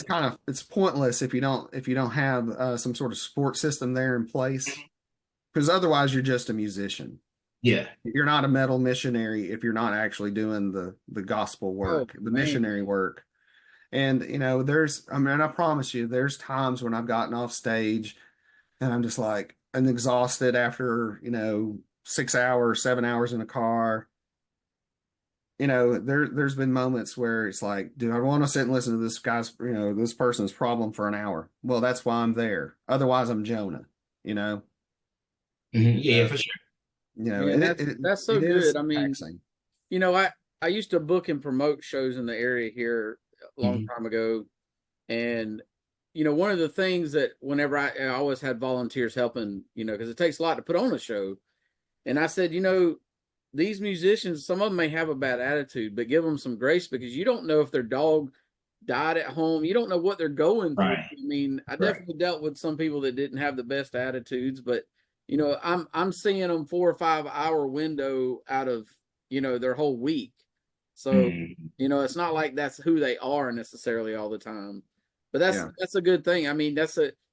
it's pointless if you don't have some sort of support system there in place, because otherwise you're just a musician. Yeah, You're not a metal missionary if you're not actually doing the gospel work, the missionary work. And I promise you, there's times when I've gotten off stage and I'm just like, I'm exhausted after 6 hours, 7 hours in a car. There's been moments where it's like, do I want to sit and listen to this this person's problem for an hour? Well, that's why I'm there. Otherwise, I'm Jonah. You know, yeah, for sure. Man, that's so it is good. I mean, taxing. I used to book and promote shows in the area here a long time ago, and one of the things that whenever I always had volunteers helping, because it takes a lot to put on a show, and I said, these musicians, some of them may have a bad attitude, but give them some grace, because you don't know if their dog died at home. You don't know what they're going through. Right. I mean, I definitely dealt with some people that didn't have the best attitudes, but I'm seeing them 4 or 5 hour window out of their whole week. So it's not like that's who they are necessarily all the time. But that's a good thing. I mean,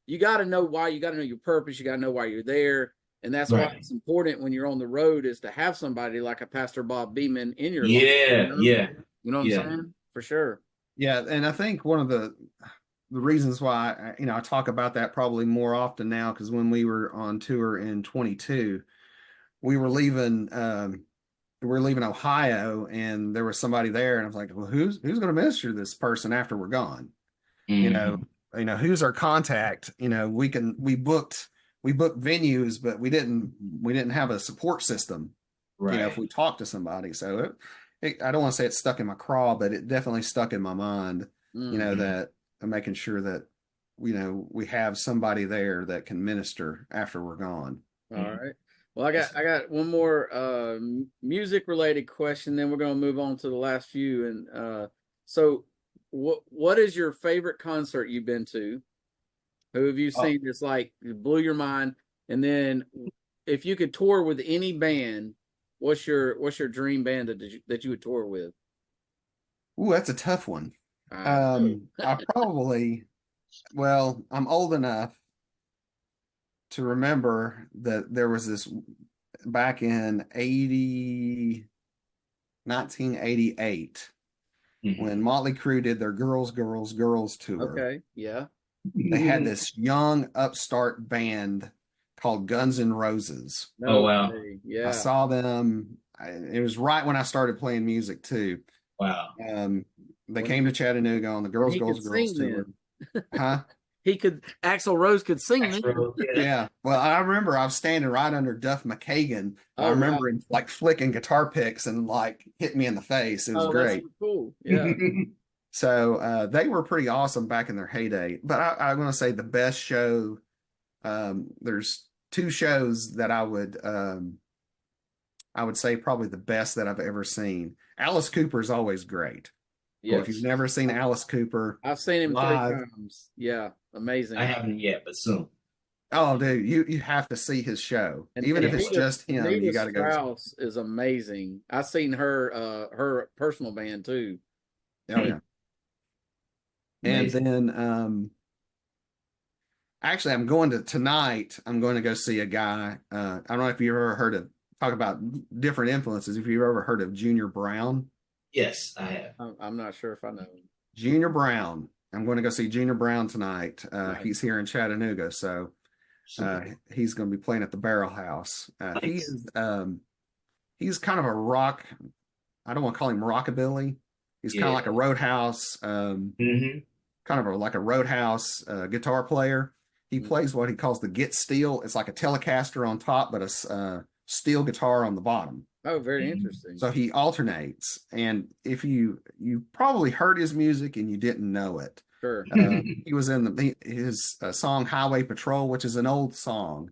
you got to know why. You got to know your purpose. You got to know why you're there. And that's why it's important when you're on the road is to have somebody like a Pastor Bob Beeman in your life. Yeah. You know what I'm saying? For sure. Yeah, and I think one of the reasons why I talk about that probably more often now, because when we were on tour in 22, we were leaving Ohio, and there was somebody there, and I was like, well, who's going to minister to this person after we're gone? Who's our contact? We booked venues, but we didn't have a support system. Right. If we talked to somebody. So I don't want to say it stuck in my craw, but it definitely stuck in my mind. That I'm making sure that we have somebody there that can minister after we're gone. All right. Well, I got one more music related question, then we're going to move on to the last few. And so what is your favorite concert you've been to? Who have you seen that's like blew your mind? And then if you could tour with any band, what's your dream band that you would tour with? Ooh, that's a tough one. I probably, I'm old enough to remember that there was this back in 1988 when Motley Crue did their Girls tour. Okay, yeah. They had this young upstart band called Guns N' Roses. Oh, wow. Yeah. I saw them. It was right when I started playing music too. Wow. They came to Chattanooga on the Girls tour. Huh? Axl Rose could sing. Yeah. Well, I remember I was standing right under Duff McKagan. I remember him like flicking guitar picks and like hit me in the face. It was great. That's cool. Yeah. So they were pretty awesome back in their heyday. But I'm going to say the best show. There's two shows that I would say probably the best that I've ever seen. Alice Cooper is always great. Yeah. If you've never seen Alice Cooper, I've seen him live 3 times. Yeah, amazing. I haven't yet, but soon. Oh, dude, you have to see his show. Even if it's just him, you got to go. Strauss is amazing. I've seen her personal band too. Oh yeah. And then actually I'm going to go see a guy. I don't know if you've ever heard of talk about different influences. If you've ever heard of Junior Brown. Yes, I have. I'm not sure if I know him. Junior Brown. I'm going to go see Junior Brown tonight. He's here in Chattanooga, so he's going to be playing at the Barrel House. He's kind of a rock. I don't want to call him rockabilly. He's kind of like a Roadhouse, kind of like a Roadhouse guitar player. He plays what he calls the Get Steel. It's like a Telecaster on top, but a steel guitar on the bottom. Oh, very interesting. So he alternates, and if you probably heard his music and you didn't know it. Sure. He was in his song "Highway Patrol," which is an old song,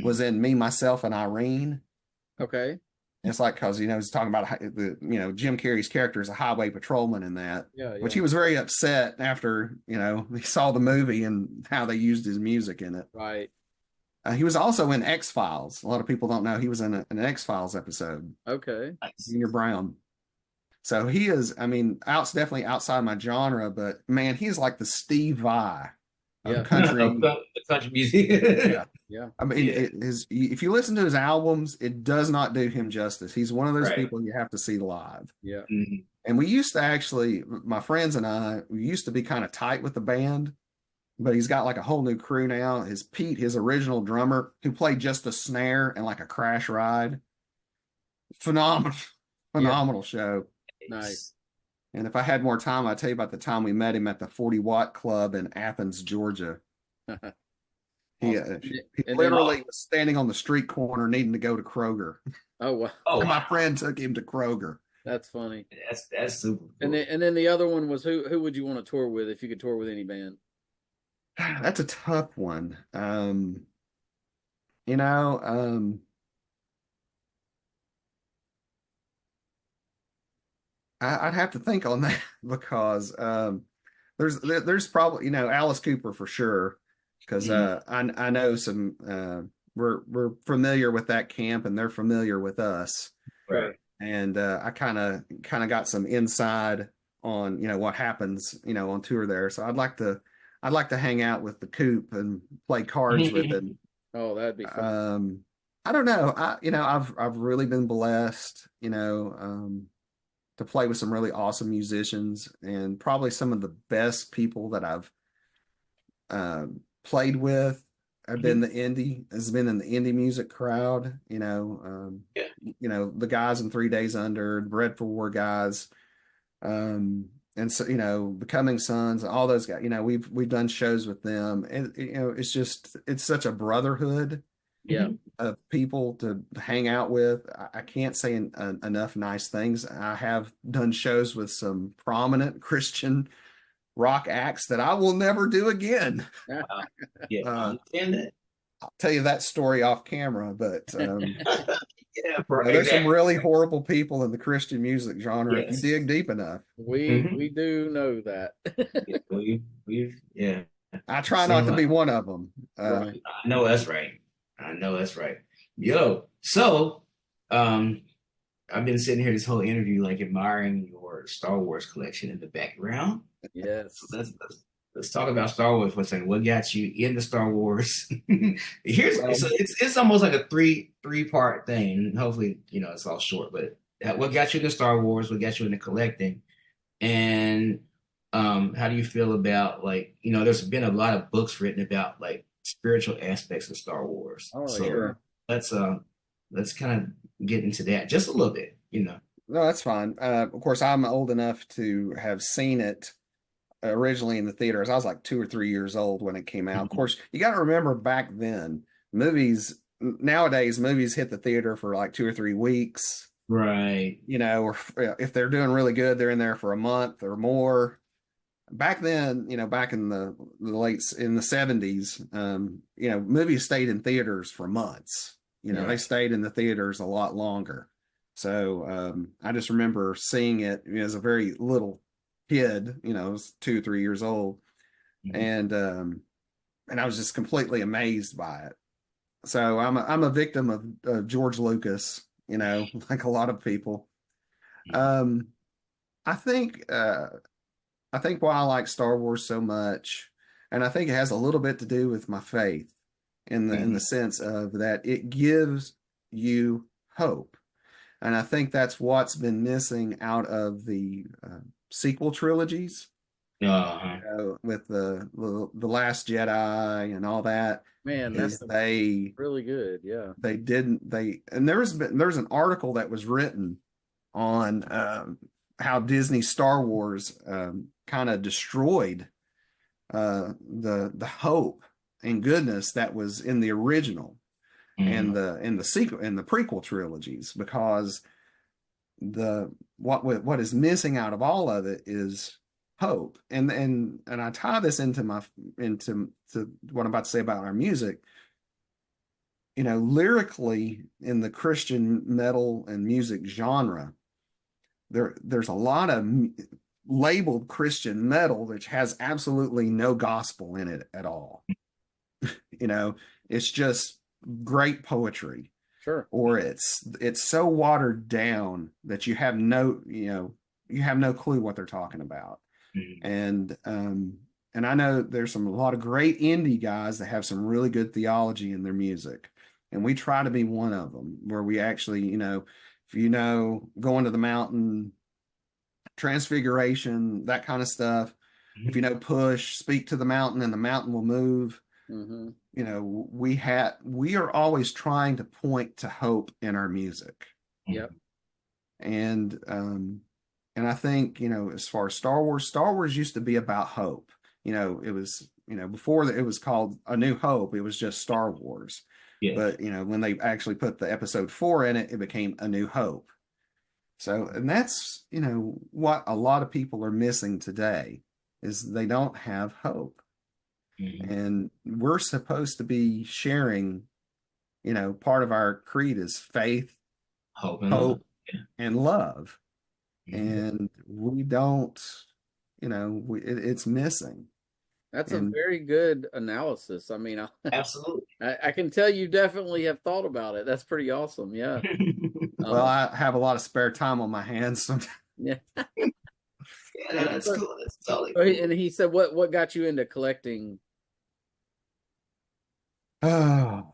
was in "Me, Myself, and Irene." Okay. It's like, because he's talking about Jim Carrey's character is a highway patrolman in that, Yeah, which yeah. he was very upset after he saw the movie and how they used his music in it. Right. He was also in X-Files. A lot of people don't know he was in an X-Files episode. Okay. Junior Brown. So he is, I mean, definitely outside my genre, but man, he's like the Steve Vai of Yeah. country. Country music. Yeah. Yeah. I mean, Yeah. if you listen to his albums, it does not do him justice. He's one of those Right. people you have to see live. Yeah. Mhm. And we used to actually, my friends and I, we used to be kind of tight with the band, but he's got like a whole new crew now. His original drummer, who played just a snare and like a crash ride. Phenomenal show. Nice. And if I had more time, I'd tell you about the time we met him at the 40 Watt Club in Athens, Georgia. He literally was standing on the street corner needing to go to Kroger. Oh wow. Oh, And my friend took him to Kroger. That's funny. That's super cool. And then the other one was who would you want to tour with if you could tour with any band? That's a tough one. You know, I'd have to think on that because there's probably Alice Cooper for sure, because I know some we're familiar with that camp and they're familiar with us, Right. and I kind of got some inside on what happens on tour there. So I'd like to hang out with the Coop and play cards with him. Oh, that'd be fun. I don't know. I've really been blessed, to play with some really awesome musicians, and probably some of the best people that I've played with have been in the indie music crowd. The guys in 3 Days Under, Bread for War guys, and so Becoming Sons, all those guys. We've done shows with them, and it's such a brotherhood. Yeah. Of people to hang out with. I can't say enough nice things. I have done shows with some prominent Christian rock acts that I will never do again. Yeah, I understand that. I'll tell you that story off camera, but Yeah, there's some really horrible people in the Christian music genre if Yes. you dig deep enough. We do know that. Yeah, I try not to be one of them. I know that's right. Yo, so I've been sitting here this whole interview like admiring your Star Wars collection in the background. Yes. So let's talk about Star Wars for a second. What got you into Star Wars? It's almost like a three-part thing. Hopefully, it's all short, but what got you into Star Wars? What got you into collecting? And how do you feel about there's been a lot of books written about like spiritual aspects of Star Wars. Oh, so sure. let's kind of get into that just a little bit. No, that's fine. Of course, I'm old enough to have seen it originally in the theaters. I was like 2 or 3 years old when it came out. Of course, you got to remember back then, nowadays movies hit the theater for like 2 or 3 weeks. Right. Or if they're doing really good, they're in there for a month or more. Back then, back in the in the 70s, movies stayed in theaters for months. They stayed in the theaters a lot longer. So I just remember seeing it as a very little kid, I was 2 or 3 years old, and I was just completely amazed by it. So I'm a victim of George Lucas, like a lot of people. I think why I like Star Wars so much, and I think it has a little bit to do with my faith in the sense of that it gives you hope. And I think that's what's been missing out of the sequel trilogies, with the Last Jedi and all that. Man, that's really good. Yeah. And there's an article that was written on how Disney Star Wars kind of destroyed the hope and goodness that was in the original. and Mhm. the sequel and the prequel trilogies, because what is missing out of all of it is hope. And I tie this into to what I'm about to say about our music. Lyrically, in the Christian metal and music genre, there's a lot of labeled Christian metal which has absolutely no gospel in it at all. you know it's just great poetry, Sure. or it's so watered down that you have no clue what they're talking about. Mhm. And I know there's a lot of great indie guys that have some really good theology in their music, and we try to be one of them, where we actually, if going to the mountain, transfiguration, that kind of stuff. If Mhm. push, speak to the mountain and the mountain will move. Hmm. We are always trying to point to hope in our music. Yep. And I think, as far as Star Wars used to be about hope. It was, before it was called A New Hope, it was just Star Wars. Yes. But when they actually put the episode 4 in it, it became A New Hope. So, and that's, what a lot of people are missing today, is they don't have hope. Mhm. And we're supposed to be sharing, part of our creed is faith, Hope and love. hope, and love. Mhm. And we don't, it's missing. That's a And very good analysis. I mean, Absolutely. I can tell you definitely have thought about it. That's pretty awesome. Yeah. well, Um, I have a lot of spare time on my hands sometimes. yeah. Yeah, that's So, cool. That's totally and cool. he said, what got you into collecting? Oh,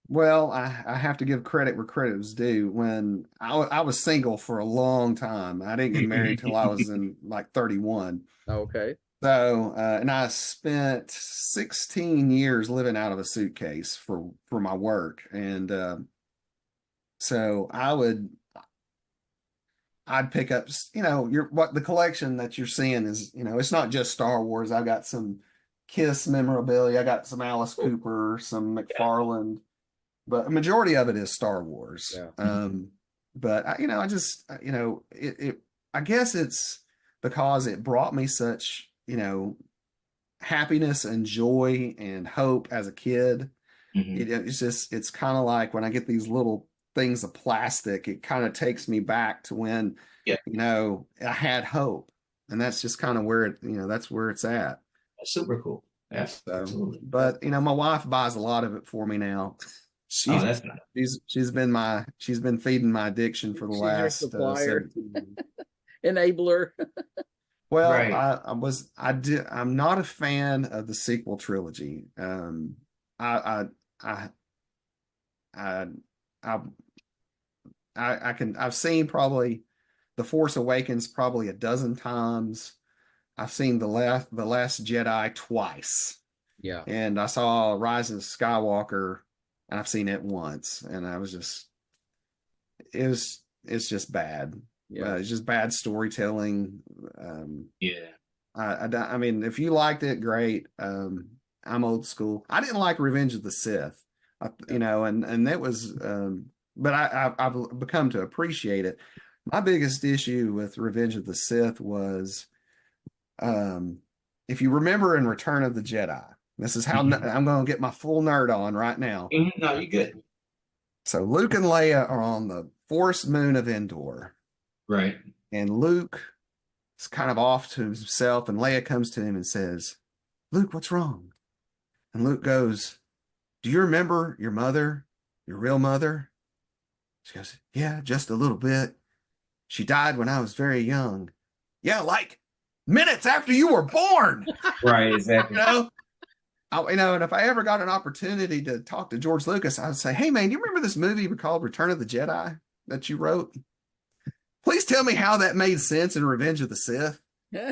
well, I have to give credit where credit was due. When I was single for a long time, I didn't get married till I was in like 31. Okay. So, and I spent 16 years living out of a suitcase for my work. And so I'd pick up, what the collection that you're seeing is, it's not just Star Wars. I got some Kiss memorabilia. I got some Alice Cooper, some McFarlane, but a majority of it is Star Wars. Yeah. But I just, I guess it's because it brought me such, happiness and joy and hope as a kid. Mhm. It's kind of like when I get these little things of plastic, it kind of takes me back to when, Yeah, I had hope. And that's just kind of where that's where it's at. that's super cool. So, Absolutely. but my wife buys a lot of it for me now. Oh, She's that's nice. she's been feeding my addiction for the She's your last supplier, 17 years. enabler. Well, Right. I'm not a fan of the sequel trilogy. I I I I I've seen probably The Force Awakens probably a dozen times. I've seen the Last Jedi twice, Yeah. and I saw Rise of Skywalker, and I've seen it once, and I was just it's just bad. Yeah. It's just bad storytelling. Yeah. I mean, if you liked it, great. I'm old school. I didn't like Revenge of the Sith, Yeah. and that was, but I've become to appreciate it. My biggest issue with Revenge of the Sith was, um, if you remember in Return of the Jedi, this is how Mhm. I'm going to get my full nerd on right now. Mhm. No, you're good. So Luke and Leia are on the forest moon of Endor, Right. and Luke is kind of off to himself, and Leia comes to him and says, "Luke, what's wrong?" And Luke goes, "Do you remember your mother, your real mother?" She goes, "Yeah, just a little bit. She died when I was very young." "Yeah, like minutes after you were born." Right. You Exactly. know, and if I ever got an opportunity to talk to George Lucas, I would say, "Hey, man, do you remember this movie called Return of the Jedi that you wrote? Please tell me how that made sense in Revenge of the Sith."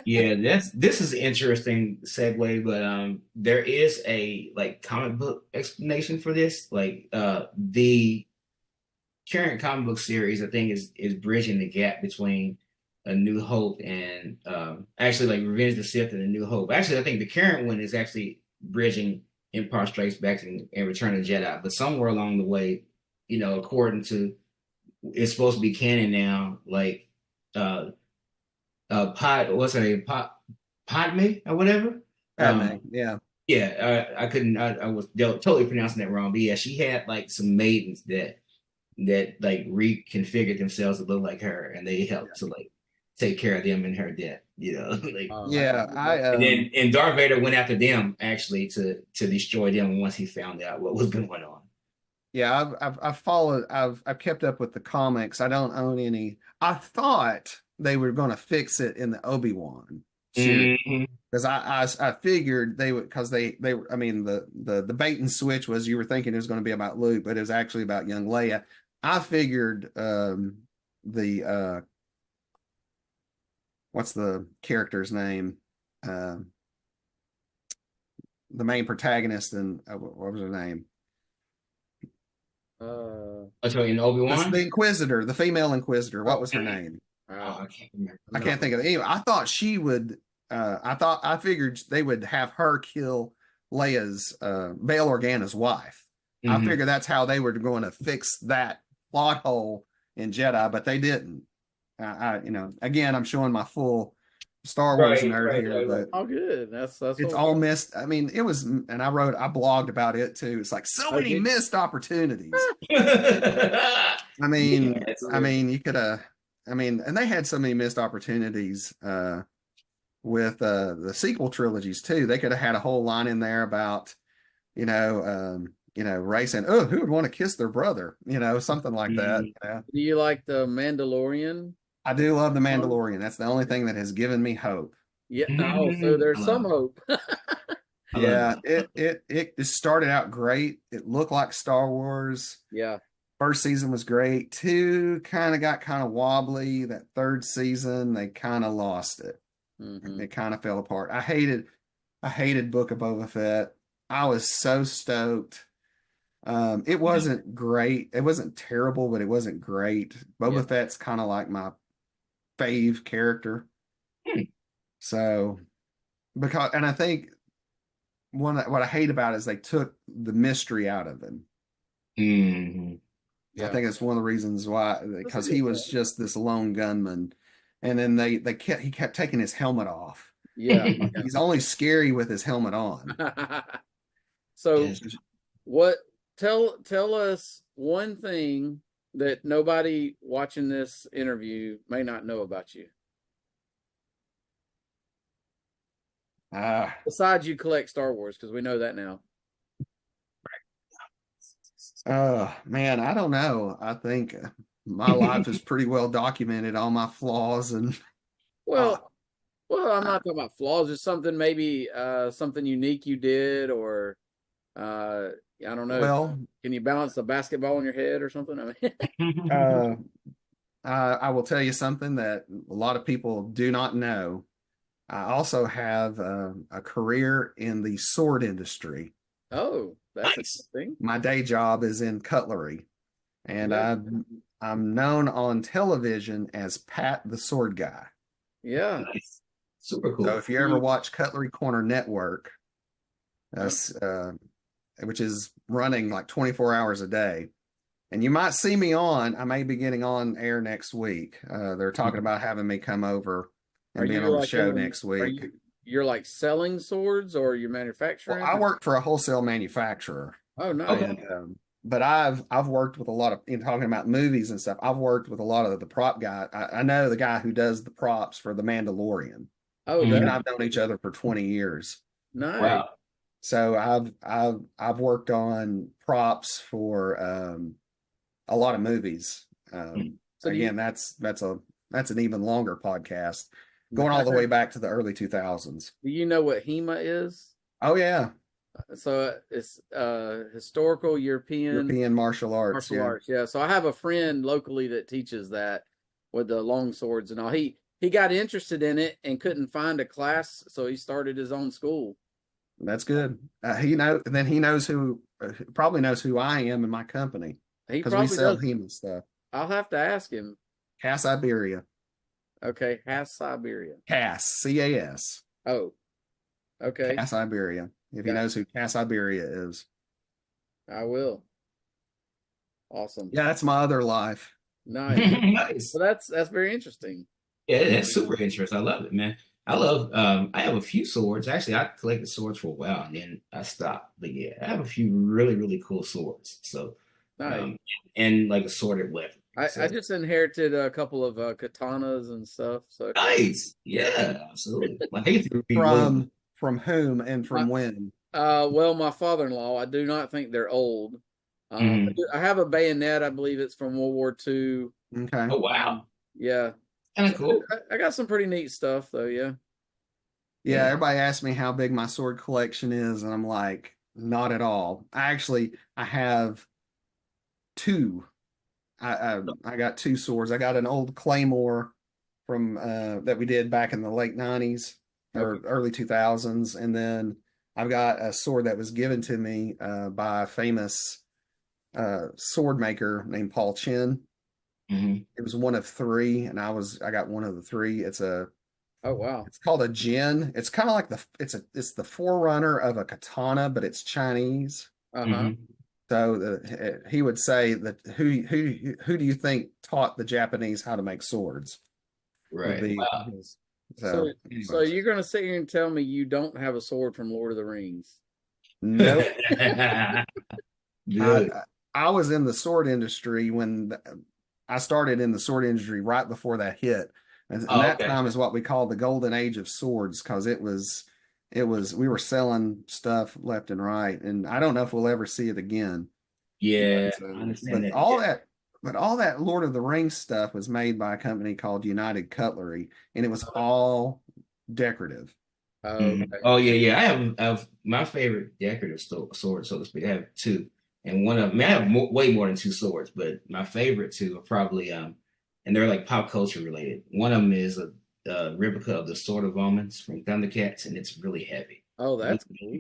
Yeah, this is an interesting segue, but there is a like comic book explanation for this. Like the current comic book series, I think is bridging the gap between A New Hope and actually like Revenge of the Sith and A New Hope. Actually, I think the current one is actually bridging Empire Strikes Back and Return of the Jedi. But somewhere along the way, according to it's supposed to be canon now, like uh what's her name? Padme or whatever. Padme, yeah. Yeah, I couldn't. I was totally pronouncing that wrong, but yeah, she had like some maidens that like reconfigured themselves to look like her, and they helped to like take care of them in her death. Like Yeah, and Darth Vader went after them actually to destroy them once he found out what was going on. yeah, I've followed, I've kept up with the comics. I don't own any. I thought they were going to fix it in the Obi-Wan series Mhm. because I figured they would, because they I mean the bait and switch was you were thinking it was going to be about Luke, but it was actually about young Leia. I figured the what's the character's name? Um the main protagonist, and what was her name? So in Obi The Wan, Inquisitor, the female Inquisitor. What was her name? I can't remember. I can't think of it. Anyway, I thought she would. I figured they would have her kill Leia's Bail Organa's wife. I Mhm. figured that's how they were going to fix that plot hole in Jedi, but they didn't. Again, I'm showing my full Star Wars nerd here, but Oh, good. That's it's what all missed. I mean, it was, and I blogged about it too. It's like so many Okay. missed opportunities. I mean, Yeah, I mean, you could have. I mean, and they had so many missed opportunities with the sequel trilogies too. They could have had a whole line in there about, Ray saying, "Oh, who would want to kiss their brother?" Something like that. Mhm. Do you like the Mandalorian? I do love the Um, Mandalorian. That's the only thing that has given me hope. Yeah. Oh, so Mhm. there's some hope. I love Yeah, it. it started out great. It looked like Star Wars. Yeah. First season was great. Two kind of got kind of wobbly. That third season, they kind of lost it. Hmm. It kind of fell apart. I hated Book of Boba Fett. I was so stoked. It wasn't great. It wasn't terrible, but it wasn't great. Yeah. Boba Fett's kind of like my fave character. Hmm. So and I think what I hate about it is they took the mystery out of him. Mhm. I Yeah. think that's one of the reasons why, That's a because he good was point. just this lone gunman, and then he kept taking his helmet off. Yeah. He's only scary with his helmet on. Yeah. So Yes. what tell us one thing that nobody watching this interview may not know about you. Uh, Besides you collect Star Wars, because we know that now. man, I don't know. I think my life is pretty well documented, all my flaws, and uh, Well, I'm not talking about flaws, just something maybe something unique you did, or I don't know. well, Can you balance a basketball on your head or something? I mean, uh, I will tell you something that a lot of people do not know. I also have a career in the sword industry. oh, that's Nice. interesting. My day job is in cutlery, and Yeah. I'm known on television as Pat the Sword Guy. Yeah. Nice. Super So cool. if you ever watch Cutlery Corner Network, Uh, that's which is running like 24 hours a day, and you might see me on. I may be getting on air next week. They're talking about having me come over are and being you on the like in show the, next are week. you're like selling swords or you're Well, manufacturing? I work for a wholesale manufacturer, Oh, nice. and Okay. but I've worked with a lot of, in talking about movies and stuff. I've worked with a lot of the prop guy. I know the guy who does the props for The Mandalorian. Oh, He and Mhm. that's I've known each other for 20 years. nice. Wow. So I've worked on props for a lot of movies. So Again, that's an even longer podcast, going all the way back to the early 2000s. do you know what HEMA is? Oh yeah, So it's historical European European martial arts. martial Yeah, arts. Yeah. So I have a friend locally that teaches that with the long swords and all. He got interested in it and couldn't find a class, so he started his own school. that's good. He knows who, probably knows who I am and my company, He because we probably sell does. human stuff. I'll have to ask him. Cass Iberia, Okay, Has Siberia. Cass, CAS, Oh, okay. Cass Iberia. if he Gotcha. knows who Cass Iberia is. I will. Awesome. Yeah, that's my other life. Nice. Nice. Well, that's very interesting. Yeah, that's super interesting. I love it, man. I love I have a few swords. Actually, I collected swords for a while and then I stopped. But yeah, I have a few really, really cool swords. So Nice. um and like assorted weapons. I So just inherited a couple of katanas and stuff. So nice. Yeah, absolutely. Like I get to be really From whom and my from when? well, my father-in-law, I do not think they're old. Mhm. I have a bayonet. I believe it's from World War II. Okay. Oh wow. Yeah. Kind of So cool. I got some pretty neat stuff though. Yeah. Yeah, Yeah. everybody asks me how big my sword collection is, and I'm like, not at all. I have two. I got two swords. I got an old claymore from that we did back in the late 90s Okay. or early 2000s, and then I've got a sword that was given to me by a famous sword maker named Paul Chin. Hmm. It was one of three, and I got one of the three. Oh wow. It's called a Jin. It's kind of like it's the forerunner of a katana, but it's Chinese. Uh-huh. Hmm. So he would say that who do you think taught the Japanese how to make swords? Would Right. be Wow. his. So So so anyway, you're gonna sit here and tell me you don't have a sword from Lord of the Rings? nope. I Good. I was in the sword industry I started in the sword industry right before that hit, and Oh, that okay. time is what we call the golden age of swords because it was we were selling stuff left and right, and I don't know if we'll ever see it again. Yeah, But I understand that. Yeah. all that Lord of the Rings stuff was made by a company called United Cutlery, and it was all decorative. Mhm. Okay. Oh yeah, yeah. I have my favorite decorative sword, so to speak. I have two, and one of them. I have way more than two swords, but my favorite two are probably and they're like pop culture related. One of them is a replica of the Sword of Omens from Thundercats, and it's really heavy, Oh, really, that's cool.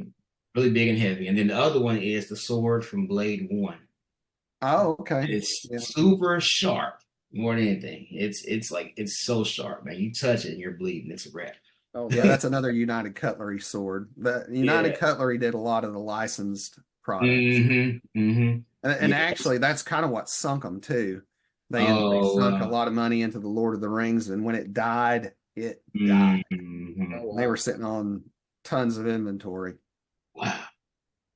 really big and heavy. And then the other one is the sword from Blade One. Oh, okay. It's Yeah. super sharp more than anything. It's like it's so sharp, man. You touch it and you're bleeding. It's a wrap. Oh, Yeah, nice. that's another United Cutlery sword. The United Yeah. Cutlery did a lot of the licensed products. Mm-hmm. Mm-hmm. And Yeah. actually, that's kind of what sunk them too. They Oh, sunk a lot of money into the Lord of the Rings, and when it died, it died. mm-hmm. Oh They were wow. sitting on tons of inventory. Wow.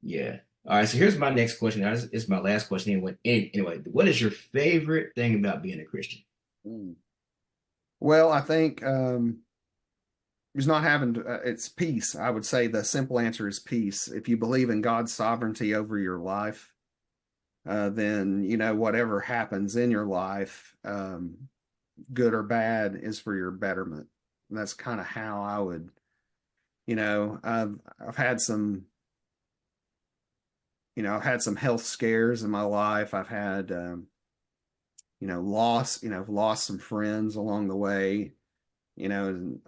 Yeah. All right. So here's my next question. Now, this is my last question. Anyway, what is your favorite thing about being a Christian? Mm, Well, I think it's not having it's peace. I would say the simple answer is peace. If you believe in God's sovereignty over your life, then you know whatever happens in your life, good or bad, is for your betterment. And that's kind of how I would, I've had some, I've had some health scares in my life. I've had, I've lost some friends along the way. And,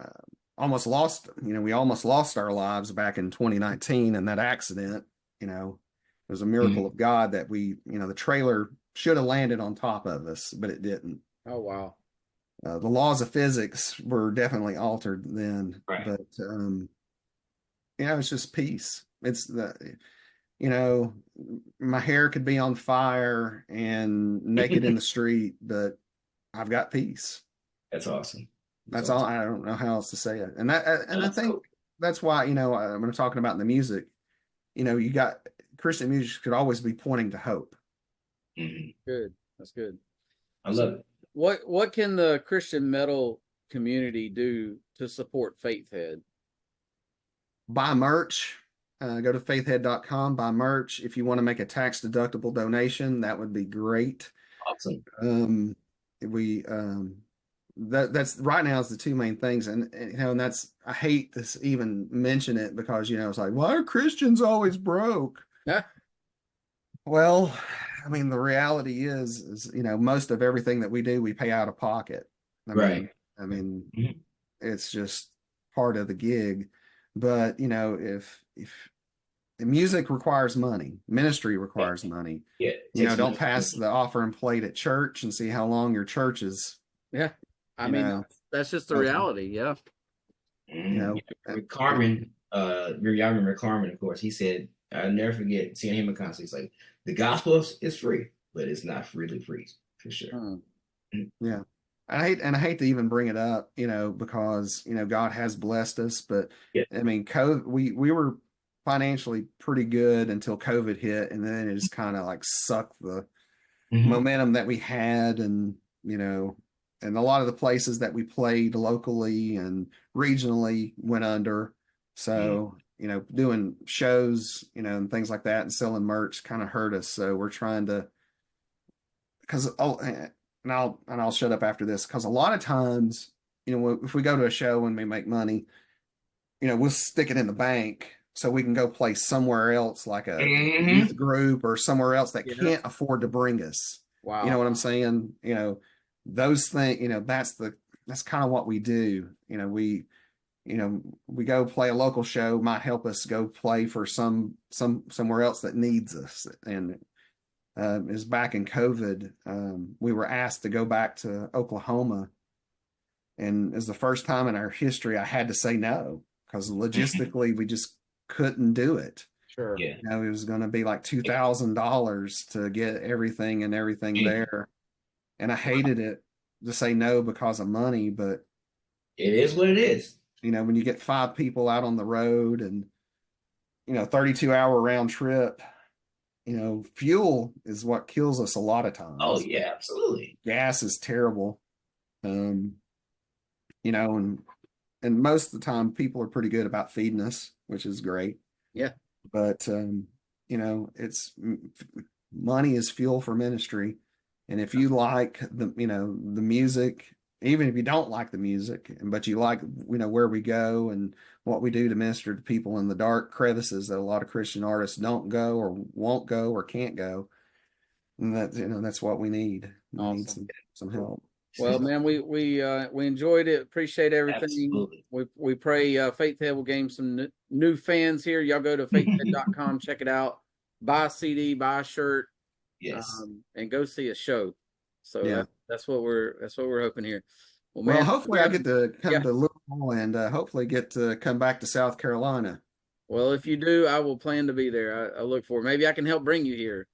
almost lost. We almost lost our lives back in 2019 in that accident. It was a miracle Mhm. of God that the trailer should have landed on top of us, but it didn't. oh wow. The laws of physics were definitely altered then, Right. but it's just peace. It's you know, my hair could be on fire and naked in the street, but I've got peace. That's awesome. That's That's all. awesome. I don't know how else to say it. And I That's think cool. that's why, when I'm talking about the music, you got Christian music could always be pointing to hope. Mhm. Good. That's good. I So love it. what can the Christian metal community do to support Faithhead? Buy merch. Go to faithhead.com, buy merch. If you want to make a tax deductible donation, that would be great. Awesome. Um, we that's right now is the two main things, and that's I hate to even mention it because it's like why are Christians always broke? Yeah. Well, I mean the reality is most of everything that we do we pay out of pocket. I Right. mean, I mean Mhm. it's just part of the gig. But if the music requires money, ministry Yeah. requires money. Yeah. Takes Don't money. pass the offering plate at church and see how long your church is. Yeah. I You mean know, that's just the uh, reality. Yeah. you Mhm. know, Yeah. With Carmen, y'all remember Carmen, of course. He said, I'll never forget seeing him in concert. He's like, the gospel is free, but it's not freely free for sure. Hmm. Yeah. I hate to even bring it up, because, God has blessed us, but Yeah. I mean, we were financially pretty good until COVID hit, and then it just kind of like sucked the momentum that we had, and, and a lot of the places that we played locally and regionally went under. So, doing shows, and things like that and selling merch kind of hurt us. So we're trying to, because I'll shut up after this, because a lot of times, if we go to a show and we make money, we'll stick it in the bank so we can go play somewhere else, like a Mm-hmm. youth group or somewhere else that Yeah. can't afford to bring us. You know Wow. what I'm saying? Those things, that's kind of what we do. We go play a local show, might help us go play for somewhere else that needs us. And is back in COVID, we were asked to go back to Oklahoma, and it was the first time in our history I had to say no, because logistically we just couldn't do it. Sure. Yeah. It was going to be like $2,000 to get everything and everything there, and I hated it to say no because of money. But It is what it is. when you get 5 people out on the road, and 32-hour round trip, fuel is what kills us a lot of times. Oh yeah, absolutely. Gas is terrible. And most of the time people are pretty good about feeding us, which is great. Yeah. But it's money is fuel for ministry. And if you like the music, even if you don't like the music, but you like where we go and what we do to minister to people in the dark crevices that a lot of Christian artists don't go or won't go or can't go, and that's what we need. We need some help. Well, man, we enjoyed it. Appreciate everything. Absolutely. We pray Faith Head will gain some new fans here. Y'all go to faithhead.com, check it out, buy a CD, buy a shirt, Yes. and go see a show. So Yeah. that's what we're hoping here. Well, Well, man, hopefully I get to come Yeah. to Louisville, and hopefully get to come back to South Carolina. Well, if you do, I will plan to be there. I look for. Maybe I can help bring you here.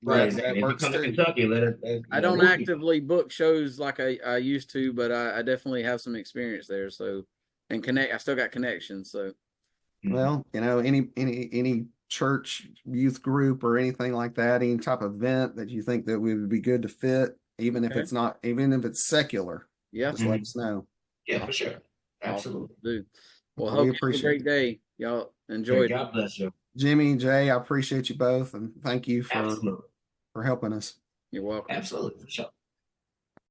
Right, That exactly. If you works come to too. Kentucky, I don't actively book shows like I used to, but I definitely have some experience there. So, and I still got connections. So, Well, any church, youth group, or anything like that, any type of event that you think that would be good to fit, even if it's not, even if it's secular, yeah, just let us know. Yeah, for sure. awesome, Absolutely. dude. Well, We hope you have a appreciate great it. day. Y'all enjoy it. God bless you. Jimmy, Jay, I appreciate you both, and thank you Absolutely. for helping us. You're welcome. Absolutely. For sure.